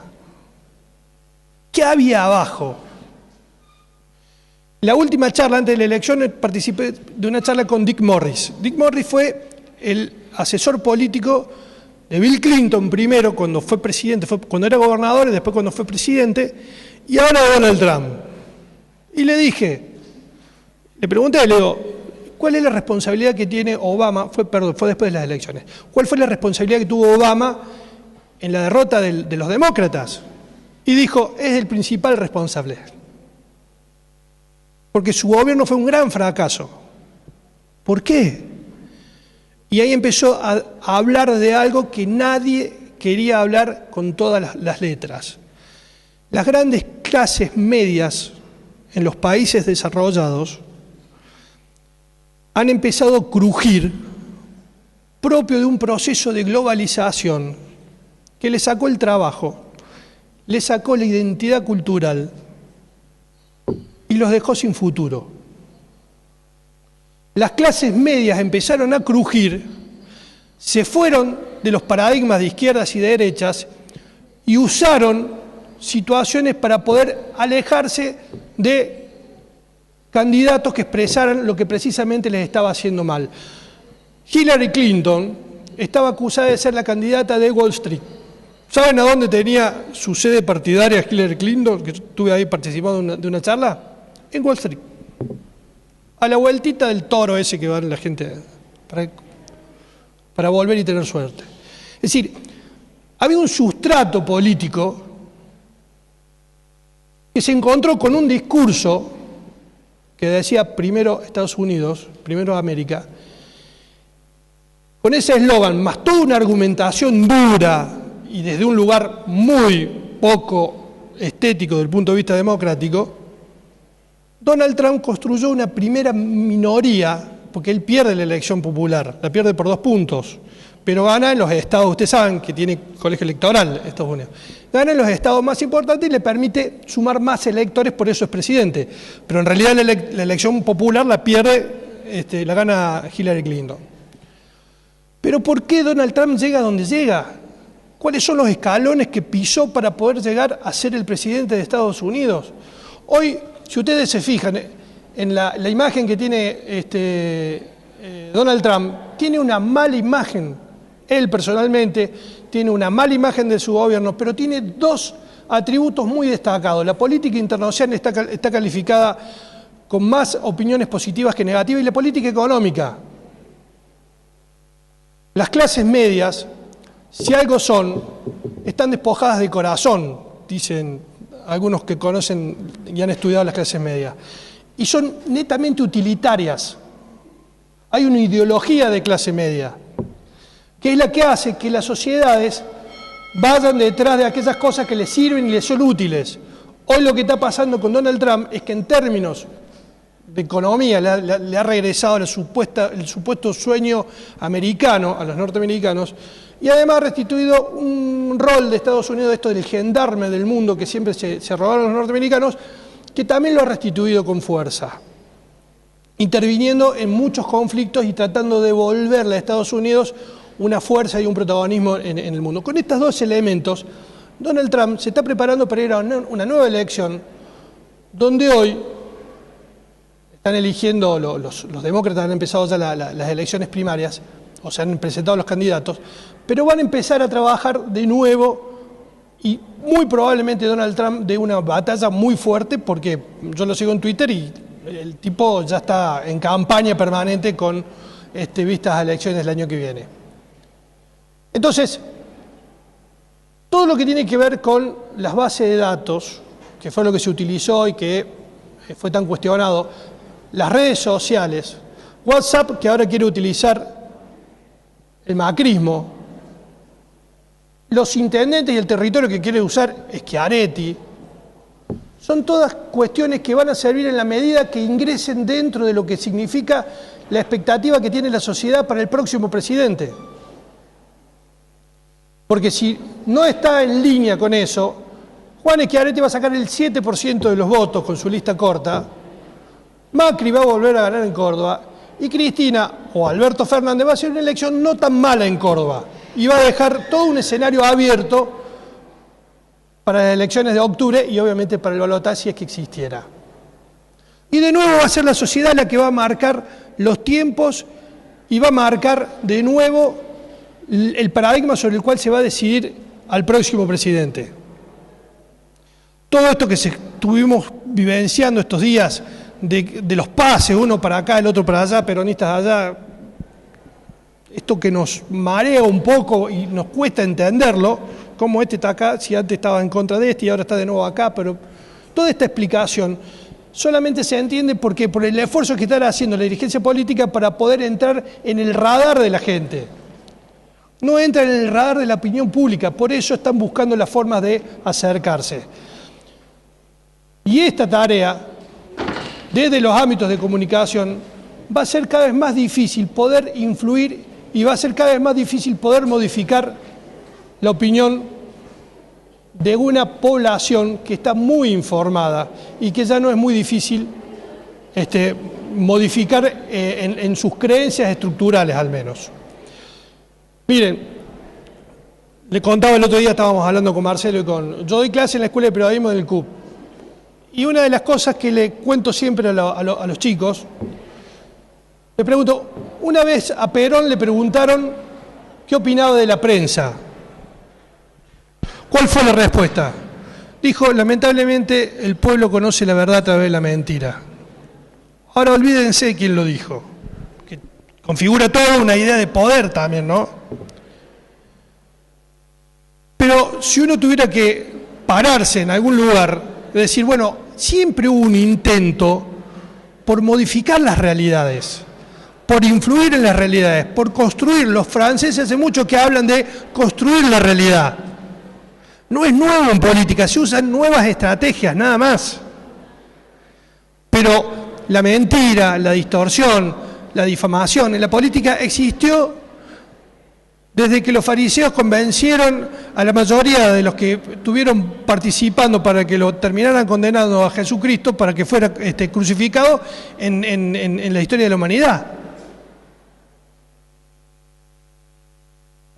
¿Qué había abajo? La última charla antes de la elección participé de una charla con Dick Morris. Dick Morris fue el asesor político de Bill Clinton primero cuando fue presidente, cuando era gobernador y después cuando fue presidente, y ahora Donald Trump. Y le pregunté, le digo, ¿cuál es la responsabilidad que tiene Obama? Fue después de las elecciones. ¿Cuál fue la responsabilidad que tuvo Obama en la derrota de los demócratas? Y dijo, es el principal responsable. Porque su gobierno fue un gran fracaso. ¿Por qué? Y ahí empezó a hablar de algo que nadie quería hablar con todas las letras. Las grandes clases medias en los países desarrollados han empezado a crujir, propio de un proceso de globalización que le sacó el trabajo, le sacó la identidad cultural y los dejó sin futuro. Las clases medias empezaron a crujir, se fueron de los paradigmas de izquierdas y de derechas y usaron situaciones para poder alejarse de candidatos que expresaran lo que precisamente les estaba haciendo mal. Hillary Clinton estaba acusada de ser la candidata de Wall Street. ¿Saben a dónde tenía su sede partidaria Hillary Clinton? Que estuve ahí participando de una charla. En Wall Street. A la vueltita del toro ese que va la gente para volver y tener suerte. Es decir, había un sustrato político que se encontró con un discurso que decía primero Estados Unidos, primero América, con ese eslogan, más toda una argumentación dura y desde un lugar muy poco estético desde el punto de vista democrático, Donald Trump construyó una primera minoría, porque él pierde la elección popular, la pierde por 2 puntos, pero gana en los estados, ustedes saben que tiene colegio electoral Estados Unidos, gana en los estados más importantes y le permite sumar más electores, por eso es presidente. Pero en realidad la elección popular la pierde, la gana Hillary Clinton. Pero ¿por qué Donald Trump llega a donde llega? ¿Cuáles son los escalones que pisó para poder llegar a ser el presidente de Estados Unidos? Hoy, si ustedes se fijan en la imagen que tiene Donald Trump, tiene una mala imagen. Él personalmente tiene una mala imagen de su gobierno, pero tiene dos atributos muy destacados. La política internacional está calificada con más opiniones positivas que negativas, y la política económica. Las clases medias, si algo son, están despojadas de corazón, dicen algunos que conocen y han estudiado las clases medias, y son netamente utilitarias. Hay una ideología de clase media, que es la que hace que las sociedades vayan detrás de aquellas cosas que les sirven y les son útiles. Hoy lo que está pasando con Donald Trump es que en términos de economía le ha regresado el supuesto sueño americano a los norteamericanos, y además ha restituido un rol de Estados Unidos, esto del gendarme del mundo que siempre se robaron los norteamericanos, que también lo ha restituido con fuerza, interviniendo en muchos conflictos y tratando de devolverle a Estados Unidos una fuerza y un protagonismo en el mundo. Con estos dos elementos, Donald Trump se está preparando para ir a una nueva elección, donde hoy están eligiendo, los demócratas han empezado ya las elecciones primarias, o se han presentado los candidatos, pero van a empezar a trabajar de nuevo, y muy probablemente Donald Trump dé una batalla muy fuerte, porque yo lo sigo en Twitter y el tipo ya está en campaña permanente con vistas a elecciones del año que viene. Entonces, todo lo que tiene que ver con las bases de datos, que fue lo que se utilizó y que fue tan cuestionado, las redes sociales, WhatsApp, que ahora quiere utilizar el macrismo, los intendentes y el territorio que quiere usar Schiaretti, son todas cuestiones que van a servir en la medida que ingresen dentro de lo que significa la expectativa que tiene la sociedad para el próximo presidente. Porque si no está en línea con eso, Juan Schiaretti va a sacar el 7% de los votos con su lista corta, Macri va a volver a ganar en Córdoba, y Cristina o Alberto Fernández va a hacer una elección no tan mala en Córdoba, y va a dejar todo un escenario abierto para las elecciones de octubre y obviamente para el balotaje si es que existiera. Y de nuevo va a ser la sociedad la que va a marcar los tiempos y va a marcar de nuevo el paradigma sobre el cual se va a decidir al próximo presidente. Todo esto que estuvimos vivenciando estos días de los pases, uno para acá, el otro para allá, peronistas allá, esto que nos marea un poco y nos cuesta entenderlo, cómo este está acá, si antes estaba en contra de este y ahora está de nuevo acá, pero toda esta explicación solamente se entiende porque por el esfuerzo que está haciendo la dirigencia política para poder entrar en el radar de la gente. No entra en el radar de la opinión pública, por eso están buscando las formas de acercarse. Y esta tarea, desde los ámbitos de comunicación, va a ser cada vez más difícil poder influir y va a ser cada vez más difícil poder modificar la opinión de una población que está muy informada y que ya no es muy difícil modificar en sus creencias estructurales al menos. Miren, le contaba el otro día, estábamos hablando con Marcelo y yo doy clase en la Escuela de Periodismo del CUB, y una de las cosas que le cuento siempre a los chicos, le pregunto, una vez a Perón le preguntaron qué opinaba de la prensa. ¿Cuál fue la respuesta? Dijo, lamentablemente el pueblo conoce la verdad a través de la mentira. Ahora olvídense de quién lo dijo, que configura toda una idea de poder también, ¿no? Pero si uno tuviera que pararse en algún lugar, es decir, bueno, siempre hubo un intento por modificar las realidades, por influir en las realidades, por construir. Los franceses hace mucho que hablan de construir la realidad. No es nuevo en política, se usan nuevas estrategias, nada más. Pero la mentira, la distorsión, la difamación en la política existió Desde que los fariseos convencieron a la mayoría de los que estuvieron participando para que lo terminaran condenando a Jesucristo para que fuera crucificado en la historia de la humanidad.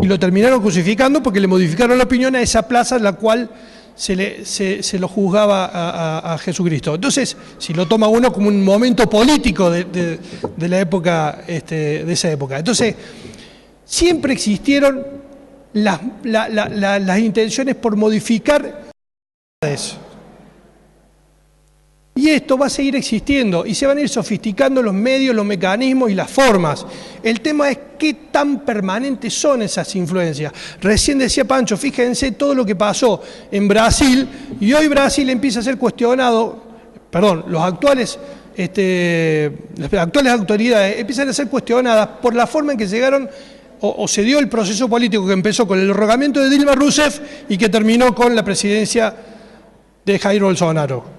Y lo terminaron crucificando porque le modificaron la opinión a esa plaza en la cual se lo juzgaba a Jesucristo. Entonces, si lo toma uno como un momento político de la época, de esa época. Entonces, siempre existieron las intenciones por modificar eso. Y esto va a seguir existiendo y se van a ir sofisticando los medios, los mecanismos y las formas. El tema es qué tan permanentes son esas influencias. Recién decía Pancho, fíjense todo lo que pasó en Brasil y hoy Brasil empieza a ser cuestionado, las actuales autoridades empiezan a ser cuestionadas por la forma en que llegaron o se dio el proceso político que empezó con el derrocamiento de Dilma Rousseff y que terminó con la presidencia de Jair Bolsonaro.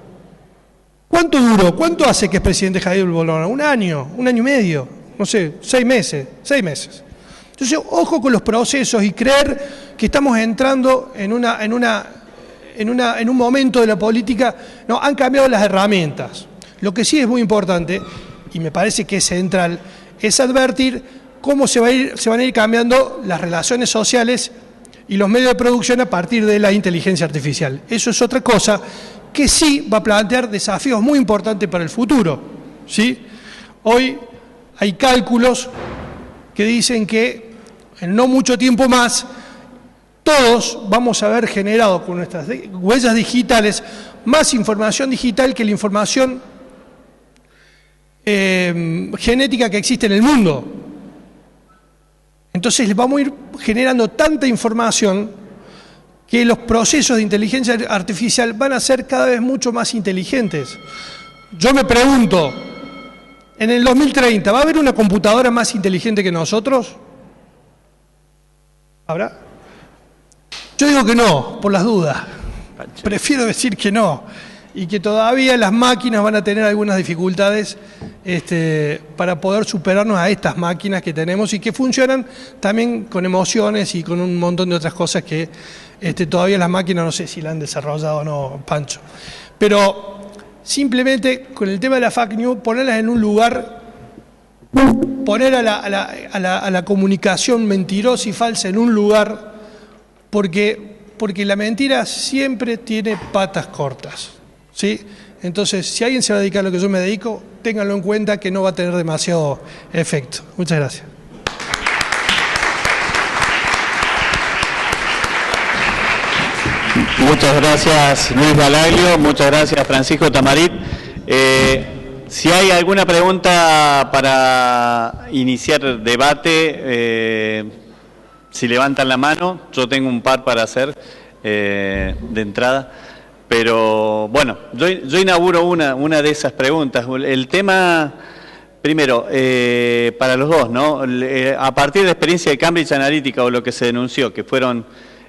¿Cuánto duró? ¿Cuánto hace que es presidente Jair Bolsonaro? ¿Un año y medio? No sé, 6 meses. Entonces, ojo con los procesos y creer que estamos entrando en un momento de la política. No, han cambiado las herramientas. Lo que sí es muy importante, y me parece que es central, es advertir cómo se van a ir cambiando las relaciones sociales y los medios de producción a partir de la inteligencia artificial. Eso es otra cosa que sí va a plantear desafíos muy importantes para el futuro, ¿sí? Hoy hay cálculos que dicen que en no mucho tiempo más todos vamos a haber generado con nuestras huellas digitales más información digital que la información genética que existe en el mundo. Entonces vamos a ir generando tanta información que los procesos de inteligencia artificial van a ser cada vez mucho más inteligentes. Yo me pregunto, en el 2030, ¿va a haber una computadora más inteligente que nosotros? ¿Habrá? Yo digo que no, por las dudas. Prefiero decir que no. Y que todavía las máquinas van a tener algunas dificultades para poder superarnos a estas máquinas que tenemos y que funcionan también con emociones y con un montón de otras cosas que todavía las máquinas no sé si la han desarrollado o no, Pancho. Pero simplemente con el tema de la fake news, ponerlas en un lugar, poner a la comunicación mentirosa y falsa en un lugar, porque la mentira siempre tiene patas cortas, ¿sí? Entonces, si alguien se va a dedicar a lo que yo me dedico, ténganlo en cuenta que no va a tener demasiado efecto. Muchas gracias. Muchas gracias, Luis Balaglio. Muchas gracias, Francisco Tamarit. Si hay alguna pregunta para iniciar debate, si levantan la mano, yo tengo un par para hacer de entrada. Pero bueno, yo inauguro una de esas preguntas. El tema, primero, para los dos, ¿no? A partir de la experiencia de Cambridge Analytica o lo que se denunció, que fueron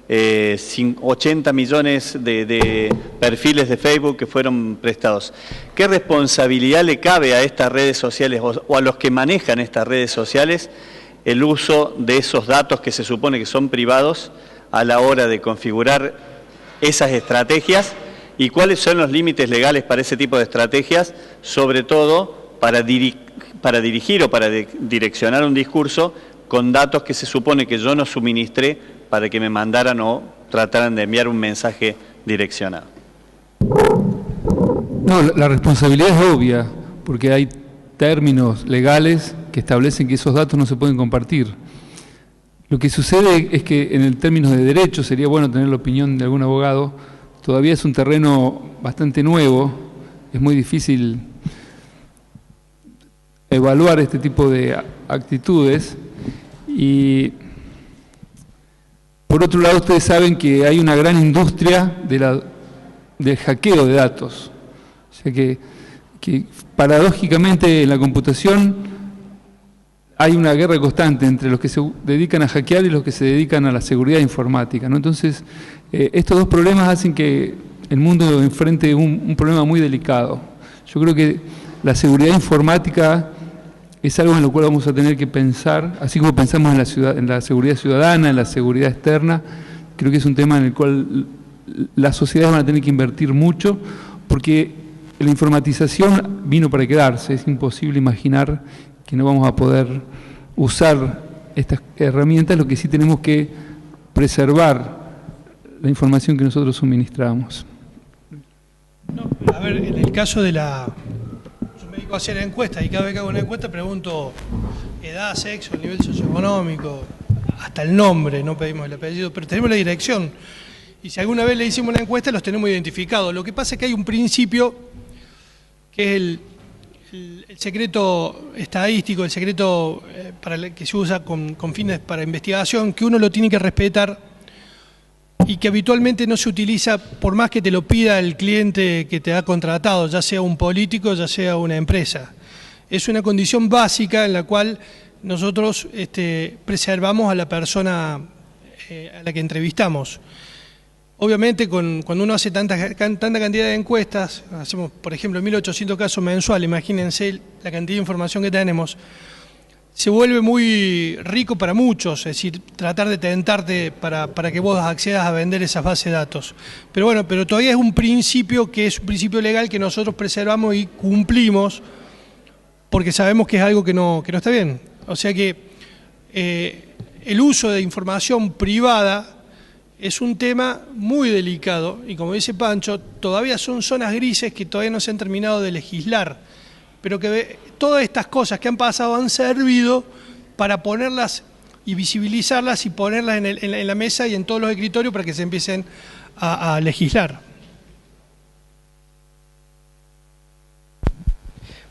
80 millones de perfiles de Facebook que fueron prestados, ¿qué responsabilidad le cabe a estas redes sociales o a los que manejan estas redes sociales el uso de esos datos que se supone que son privados a la hora de configurar esas estrategias? ¿Y cuáles son los límites legales para ese tipo de estrategias, sobre todo para dirigir o para direccionar un discurso con datos que se supone que yo no suministré para que me mandaran o trataran de enviar un mensaje direccionado? No, la responsabilidad es obvia, porque hay términos legales que establecen que esos datos no se pueden compartir. Lo que sucede es que en el términos de derecho, sería bueno tener la opinión de algún abogado, todavía es un terreno bastante nuevo, es muy difícil evaluar este tipo de actitudes y por otro lado ustedes saben que hay una gran industria del hackeo de datos, o sea que paradójicamente en la computación hay una guerra constante entre los que se dedican a hackear y los que se dedican a la seguridad informática, ¿no? Entonces, estos dos problemas hacen que el mundo enfrente un problema muy delicado. Yo creo que la seguridad informática es algo en lo cual vamos a tener que pensar, así como pensamos en la seguridad ciudadana, en la seguridad externa. Creo que es un tema en el cual las sociedades van a tener que invertir mucho, porque la informatización vino para quedarse. Es imposible imaginar que no vamos a poder usar estas herramientas. Lo que sí tenemos que preservar la información que nosotros suministramos. No, a ver, en el caso de la... Yo me dedico a hacer encuestas y cada vez que hago una encuesta pregunto edad, sexo, nivel socioeconómico, hasta el nombre, no pedimos el apellido, pero tenemos la dirección. Y si alguna vez le hicimos una encuesta, los tenemos identificados. Lo que pasa es que hay un principio que es el secreto estadístico, el secreto que se usa con fines para investigación, que uno lo tiene que respetar y que habitualmente no se utiliza por más que te lo pida el cliente que te ha contratado, ya sea un político, ya sea una empresa. Es una condición básica en la cual nosotros preservamos a la persona a la que entrevistamos. Obviamente, cuando uno hace tanta cantidad de encuestas, hacemos, por ejemplo, 1.800 casos mensuales, imagínense la cantidad de información que tenemos, se vuelve muy rico para muchos, es decir, tratar de tentarte para que vos accedas a vender esas bases de datos. Pero bueno, pero todavía es un principio que es un principio legal que nosotros preservamos y cumplimos porque sabemos que es algo que no está bien. O sea que el uso de información privada es un tema muy delicado y, como dice Pancho, todavía son zonas grises que todavía no se han terminado de legislar, pero que todas estas cosas que han pasado han servido para ponerlas y visibilizarlas y ponerlas en la mesa y en todos los escritorios para que se empiecen a legislar.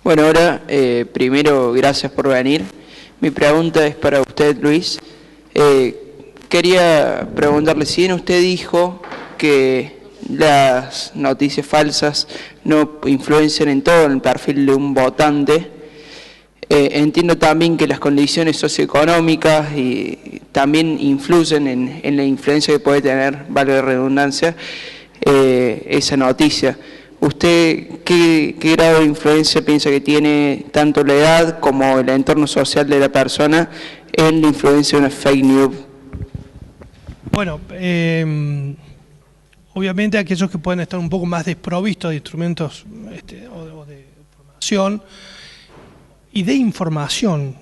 Bueno, ahora, primero, gracias por venir. Mi pregunta es para usted, Luis. Quería preguntarle, si bien usted dijo que las noticias falsas no influencian en todo el perfil de un votante, entiendo también que las condiciones socioeconómicas y también influyen en la influencia que puede tener, vale la redundancia, esa noticia. ¿Usted qué grado de influencia piensa que tiene tanto la edad como el entorno social de la persona en la influencia de una fake news? Bueno, obviamente aquellos que pueden estar un poco más desprovistos de instrumentos o de formación y de información,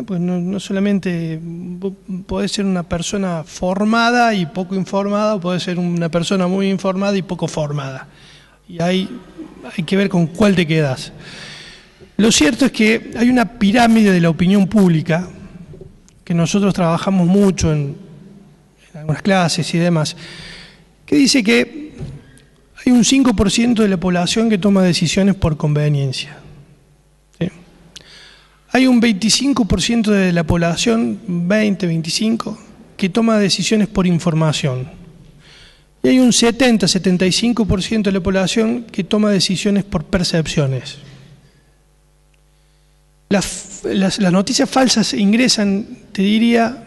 pues no solamente puede ser una persona formada y poco informada, o puede ser una persona muy informada y poco formada. Y hay que ver con cuál te quedas. Lo cierto es que hay una pirámide de la opinión pública, que nosotros trabajamos mucho en algunas clases y demás, que dice que hay un 5% de la población que toma decisiones por conveniencia. ¿Sí? Hay un 25% de la población, 25%, que toma decisiones por información. Y hay un 70-75% de la población que toma decisiones por percepciones. Las noticias falsas ingresan, te diría,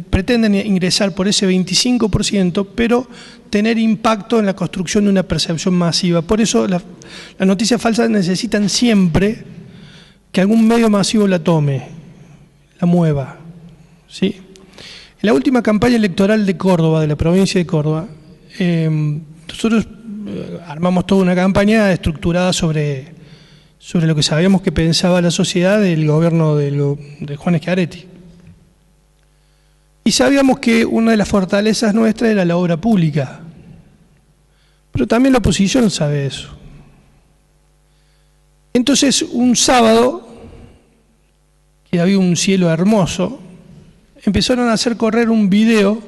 pretenden ingresar por ese 25%, pero tener impacto en la construcción de una percepción masiva. Por eso las noticias falsas necesitan siempre que algún medio masivo la tome, la mueva, ¿sí? En la última campaña electoral de Córdoba, de la provincia de Córdoba, nosotros armamos toda una campaña estructurada sobre lo que sabíamos que pensaba la sociedad del gobierno de Juan Schiaretti. Y sabíamos que una de las fortalezas nuestras era la obra pública, pero también la oposición sabe eso. Entonces, un sábado, que había un cielo hermoso, empezaron a hacer correr un video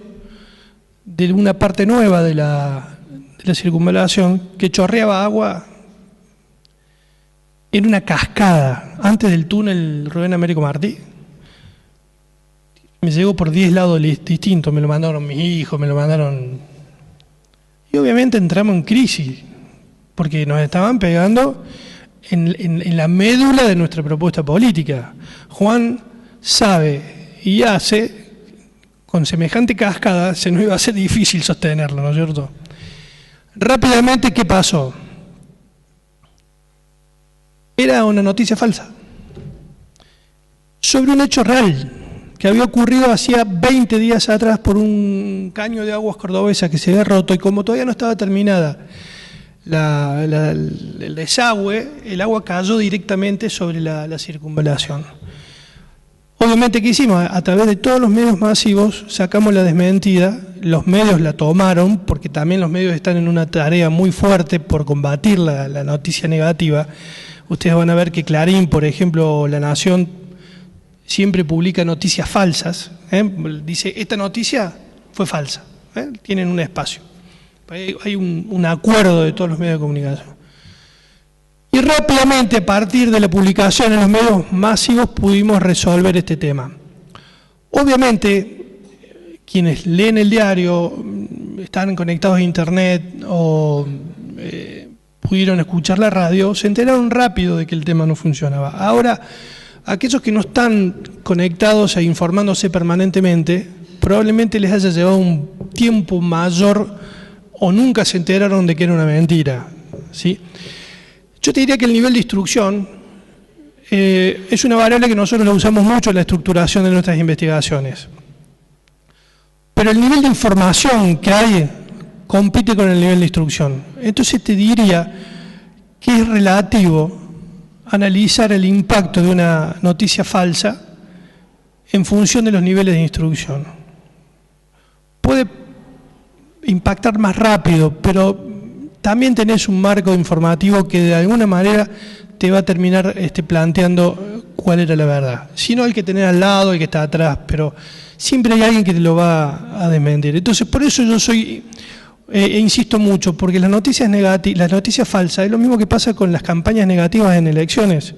de una parte nueva de la circunvalación que chorreaba agua. Era una cascada antes del túnel Rubén Américo Martí. Me llegó por 10 lados distintos, me lo mandaron mis hijos, me lo mandaron. Y obviamente entramos en crisis, porque nos estaban pegando en la médula de nuestra propuesta política. Juan sabe y hace, con semejante cascada, se nos iba a hacer difícil sostenerlo, ¿no es cierto? Rápidamente, ¿qué pasó? Era una noticia falsa sobre un hecho real que había ocurrido hacía 20 días atrás por un caño de aguas cordobesa que se había roto, y como todavía no estaba terminada el desagüe, el agua cayó directamente sobre la circunvalación. Obviamente, ¿qué hicimos? A través de todos los medios masivos sacamos la desmentida, los medios la tomaron, porque también los medios están en una tarea muy fuerte por combatir la noticia negativa. Ustedes van a ver que Clarín, por ejemplo, La Nación, siempre publica noticias falsas. Dice, esta noticia fue falsa. Tienen un espacio. Hay un acuerdo de todos los medios de comunicación. Y rápidamente, a partir de la publicación en los medios masivos, pudimos resolver este tema. Obviamente, quienes leen el diario, están conectados a internet o pudieron escuchar la radio, se enteraron rápido de que el tema no funcionaba. Ahora, aquellos que no están conectados e informándose permanentemente, probablemente les haya llevado un tiempo mayor o nunca se enteraron de que era una mentira, ¿sí? Yo te diría que el nivel de instrucción es una variable que nosotros la usamos mucho en la estructuración de nuestras investigaciones. Pero el nivel de información que hay compite con el nivel de instrucción. Entonces te diría que es relativo analizar el impacto de una noticia falsa en función de los niveles de instrucción. Puede impactar más rápido, pero también tenés un marco informativo que de alguna manera te va a terminar planteando cuál era la verdad. Si no, hay que tener al lado, el que está atrás, pero siempre hay alguien que te lo va a desmentir. Entonces, por eso yo insisto mucho, porque las noticias falsas es lo mismo que pasa con las campañas negativas en elecciones.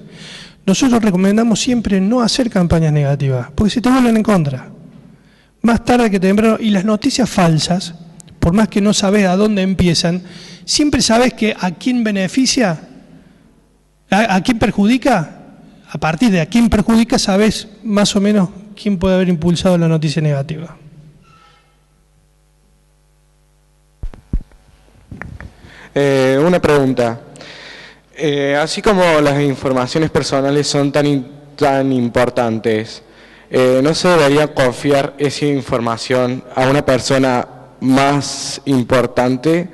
Nosotros recomendamos siempre no hacer campañas negativas, porque se te vuelven en contra. Más tarde que temprano, y las noticias falsas, por más que no sabes a dónde empiezan, siempre sabes que a quién beneficia, a quién perjudica. A partir de a quién perjudica, sabes más o menos quién puede haber impulsado la noticia negativa. Una pregunta. Así como las informaciones personales son tan importantes, ¿no se debería confiar esa información a una persona más importante?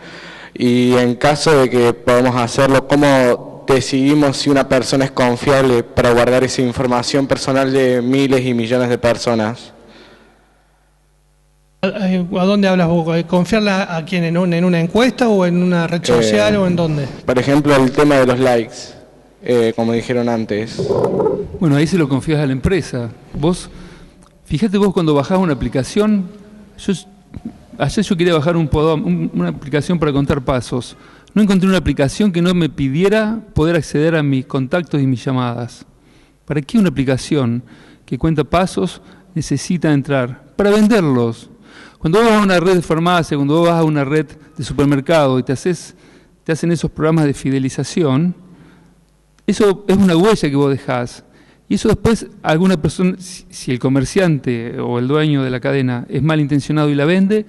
Y en caso de que podamos hacerlo, ¿cómo decidimos si una persona es confiable para guardar esa información personal de miles y millones de personas? ¿A dónde hablas vos? ¿Confiarla a quién? ¿En una encuesta o en una red social o en dónde? Por ejemplo, el tema de los likes, como dijeron antes. Bueno, ahí se lo confías a la empresa. Fíjate vos cuando bajás una aplicación, ayer yo quería bajar una aplicación para contar pasos. No encontré una aplicación que no me pidiera poder acceder a mis contactos y mis llamadas. ¿Para qué una aplicación que cuenta pasos necesita entrar? Para venderlos. Cuando vos vas a una red de farmacia, cuando vos vas a una red de supermercado y te hacen esos programas de fidelización, eso es una huella que vos dejás. Y eso después alguna persona, si el comerciante o el dueño de la cadena es malintencionado y la vende,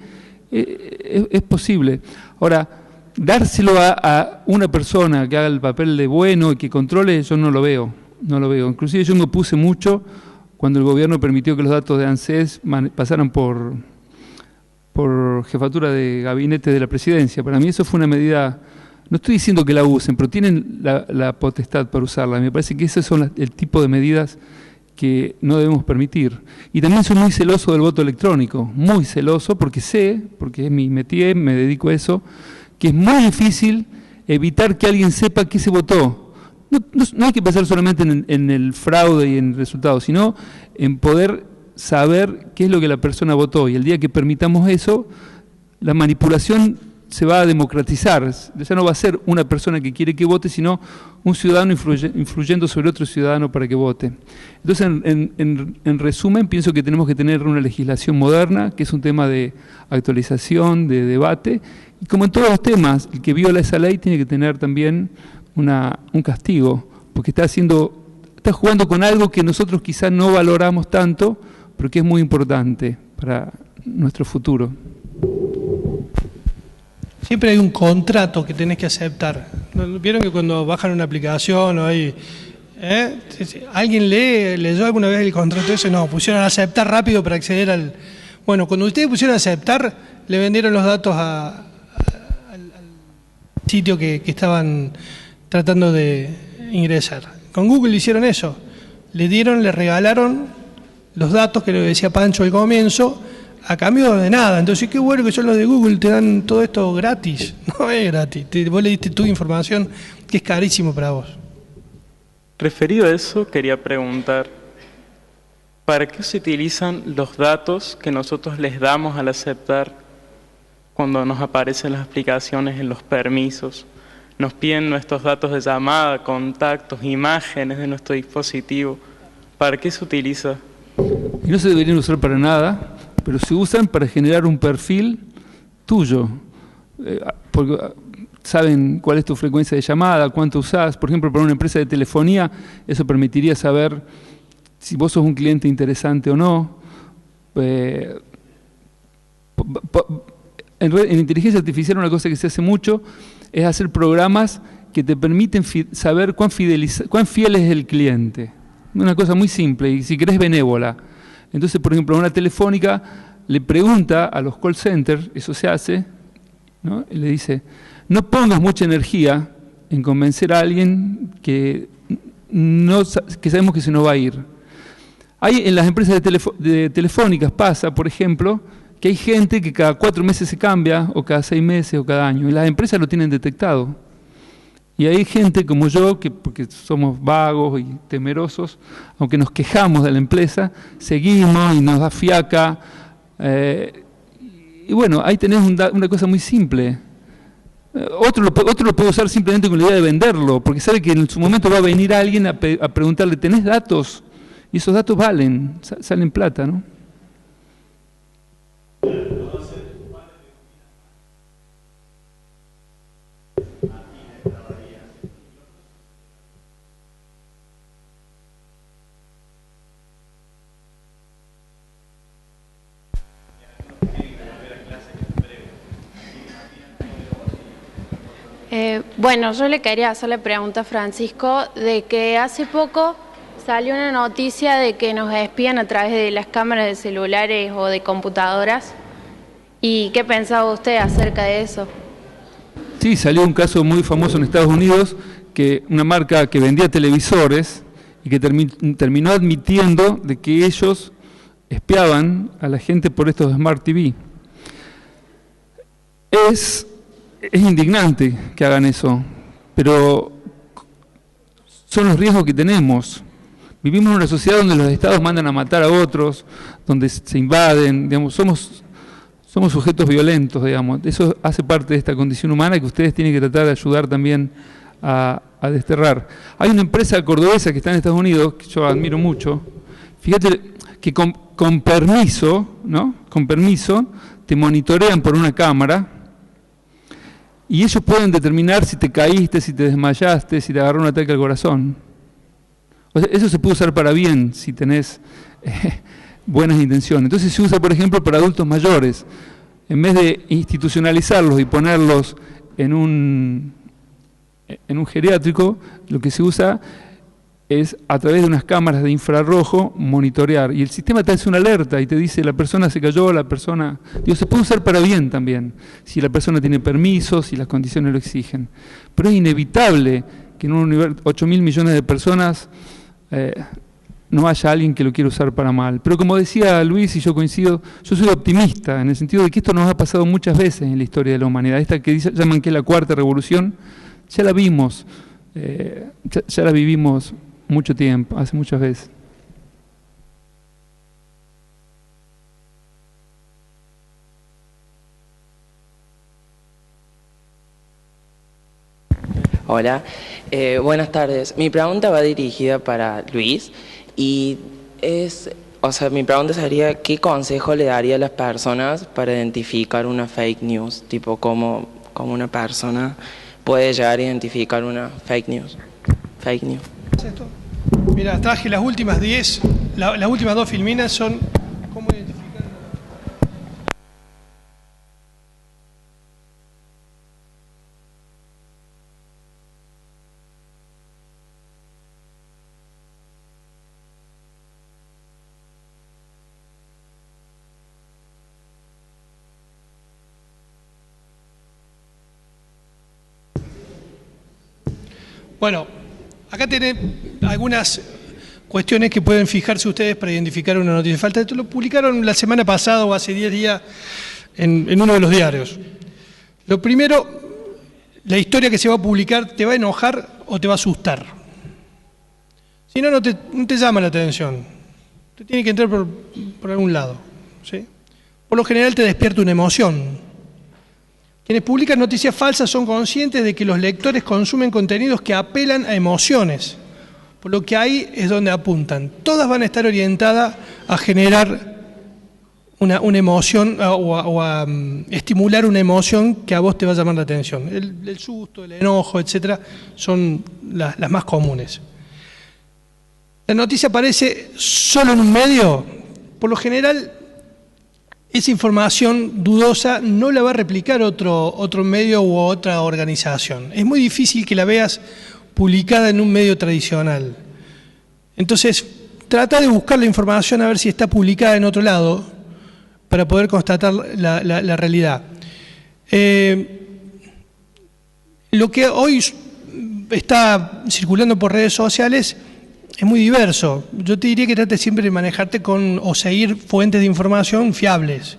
es posible. Ahora, dárselo a una persona que haga el papel de bueno y que controle, yo no lo veo. Inclusive yo me opuse mucho cuando el gobierno permitió que los datos de ANSES pasaran por jefatura de gabinete de la presidencia. Para mí eso fue una medida, no estoy diciendo que la usen, pero tienen la potestad para usarla. Me parece que esos son el tipo de medidas que no debemos permitir. Y también soy muy celoso del voto electrónico, muy celoso, porque es mi métier, me dedico a eso, que es muy difícil evitar que alguien sepa qué se votó. No hay que pensar solamente en el fraude y en el resultado, sino en poder saber qué es lo que la persona votó. Y el día que permitamos eso, la manipulación se va a democratizar. Ya no va a ser una persona que quiere que vote, sino un ciudadano influyendo sobre otro ciudadano para que vote. Entonces, en resumen, pienso que tenemos que tener una legislación moderna, que es un tema de actualización, de debate, y como en todos los temas, el que viola esa ley tiene que tener también un castigo, porque está jugando con algo que nosotros quizás no valoramos tanto, pero que es muy importante para nuestro futuro. Siempre hay un contrato que tenés que aceptar ¿Vieron que cuando bajan una aplicación o hay... ¿Alguien leyó alguna vez el contrato ese? No, pusieron a aceptar rápido para acceder al... Bueno, cuando ustedes pusieron a aceptar, le vendieron los datos al sitio que estaban tratando de ingresar. Con Google hicieron eso. Le regalaron los datos que le decía Pancho al comienzo, a cambio de nada. Entonces, qué bueno que son los de Google, te dan todo esto gratis. No es gratis. Vos le diste tu información, que es carísimo para vos. Referido a eso, quería preguntar, ¿para qué se utilizan los datos que nosotros les damos al aceptar cuando nos aparecen las aplicaciones en los permisos? Nos piden nuestros datos de llamada, contactos, imágenes de nuestro dispositivo. ¿Para qué se utiliza? Y no se deberían usar para nada, pero se usan para generar un perfil tuyo. Porque saben cuál es tu frecuencia de llamada, cuánto usás. Por ejemplo, para una empresa de telefonía, eso permitiría saber si vos sos un cliente interesante o no. En inteligencia artificial una cosa que se hace mucho es hacer programas que te permiten saber cuán fiel es el cliente. Una cosa muy simple y si querés benévola. Entonces, por ejemplo, una telefónica le pregunta a los call centers, eso se hace, ¿no? Y le dice, no pongas mucha energía en convencer a alguien que sabemos que se nos va a ir. Hay en las empresas de telefónicas pasa, por ejemplo, que hay gente que cada 4 meses se cambia, o cada 6 meses, o cada año, y las empresas lo tienen detectado. Y hay gente como yo, que porque somos vagos y temerosos, aunque nos quejamos de la empresa, seguimos y nos da fiaca. Y bueno, ahí tenés una cosa muy simple. Otro lo puede usar simplemente con la idea de venderlo, porque sabe que en su momento va a venir alguien a preguntarle, ¿tenés datos? Y esos datos valen, salen plata, ¿no? Bueno, yo le quería hacer la pregunta a Francisco de que hace poco salió una noticia de que nos espían a través de las cámaras de celulares o de computadoras. ¿Y qué pensaba usted acerca de eso? Sí, salió un caso muy famoso en Estados Unidos, que una marca que vendía televisores y que terminó admitiendo de que ellos espiaban a la gente por estos Smart TV. Es indignante que hagan eso, pero son los riesgos que tenemos. Vivimos en una sociedad donde los estados mandan a matar a otros, donde se invaden, digamos, somos sujetos violentos, digamos. Eso hace parte de esta condición humana que ustedes tienen que tratar de ayudar también a desterrar. Hay una empresa cordobesa que está en Estados Unidos, que yo admiro mucho. Fíjate que con permiso, ¿no? Con permiso, te monitorean por una cámara. Y ellos pueden determinar si te caíste, si te desmayaste, si te agarró un ataque al corazón. O sea, eso se puede usar para bien si tenés buenas intenciones. Entonces se usa, por ejemplo, para adultos mayores. En vez de institucionalizarlos y ponerlos en un geriátrico, lo que se usa es a través de unas cámaras de infrarrojo monitorear. Y el sistema te hace una alerta y te dice la persona se cayó, la persona... Digo, se puede usar para bien también, si la persona tiene permisos, si las condiciones lo exigen. Pero es inevitable que en un universo 8.000 millones de personas no haya alguien que lo quiera usar para mal. Pero como decía Luis, y yo coincido, yo soy optimista, en el sentido de que esto nos ha pasado muchas veces en la historia de la humanidad. Esta que llaman que es la cuarta revolución, ya la vimos, ya la vivimos mucho tiempo, hace muchas veces. Hola, buenas tardes. Mi pregunta va dirigida para Luis y mi pregunta sería ¿qué consejo le daría a las personas para identificar una fake news? Tipo, ¿cómo una persona puede llegar a identificar una fake news? Mira, traje las últimas 10, las últimas 2 filminas son cómo identificar. Bueno, acá tienen algunas cuestiones que pueden fijarse ustedes para identificar una noticia falsa. Esto lo publicaron la semana pasada o hace 10 días en uno de los diarios. Lo primero, la historia que se va a publicar te va a enojar o te va a asustar. Si no, no te llama la atención. Te tiene que entrar por algún lado, ¿sí? Por lo general te despierta una emoción. Quienes publican noticias falsas son conscientes de que los lectores consumen contenidos que apelan a emociones, por lo que ahí es donde apuntan. Todas van a estar orientadas a generar una emoción o a estimular una emoción que a vos te va a llamar la atención. El susto, el enojo, etcétera, son las más comunes. La noticia aparece solo en un medio. Por lo general, esa información dudosa no la va a replicar otro medio u otra organización. Es muy difícil que la veas publicada en un medio tradicional. Entonces, trata de buscar la información a ver si está publicada en otro lado para poder constatar la realidad. Lo que hoy está circulando por redes sociales es muy diverso. Yo te diría que trates siempre de manejarte o seguir fuentes de información fiables,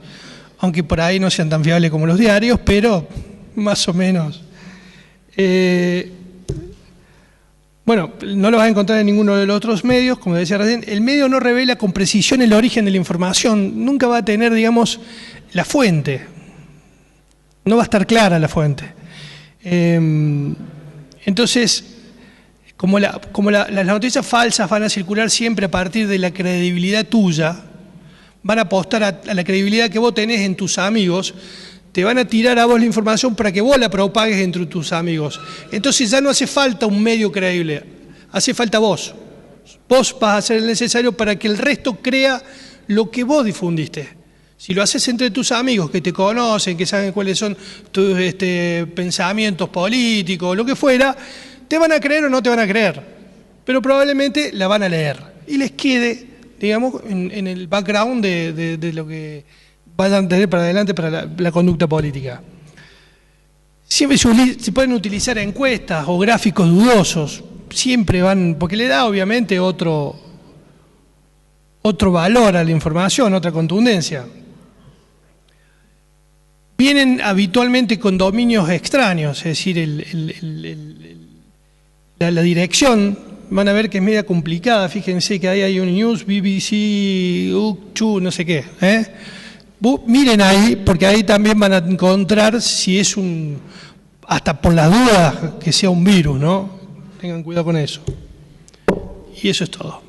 aunque por ahí no sean tan fiables como los diarios, pero más o menos. Bueno, no lo vas a encontrar en ninguno de los otros medios, como decía recién. El medio no revela con precisión el origen de la información, nunca va a tener, digamos, la fuente. No va a estar clara la fuente. Entonces, como las noticias falsas van a circular siempre a partir de la credibilidad tuya, van a apostar a la credibilidad que vos tenés en tus amigos, te van a tirar a vos la información para que vos la propagues entre tus amigos. Entonces ya no hace falta un medio creíble, hace falta vos. Vos vas a hacer el necesario para que el resto crea lo que vos difundiste. Si lo haces entre tus amigos que te conocen, que saben cuáles son tus pensamientos políticos, lo que fuera, te van a creer o no te van a creer, pero probablemente la van a leer y les quede, digamos, en el background de lo que vayan a tener para adelante para la conducta política. Siempre se pueden utilizar encuestas o gráficos dudosos, siempre van, porque le da obviamente otro valor a la información, otra contundencia. Vienen habitualmente con dominios extraños, es decir, la dirección, van a ver que es media complicada, fíjense que ahí hay un news, BBC, no sé qué, miren ahí, porque ahí también van a encontrar si es hasta por las dudas, que sea un virus, ¿no? Tengan cuidado con eso. Y eso es todo.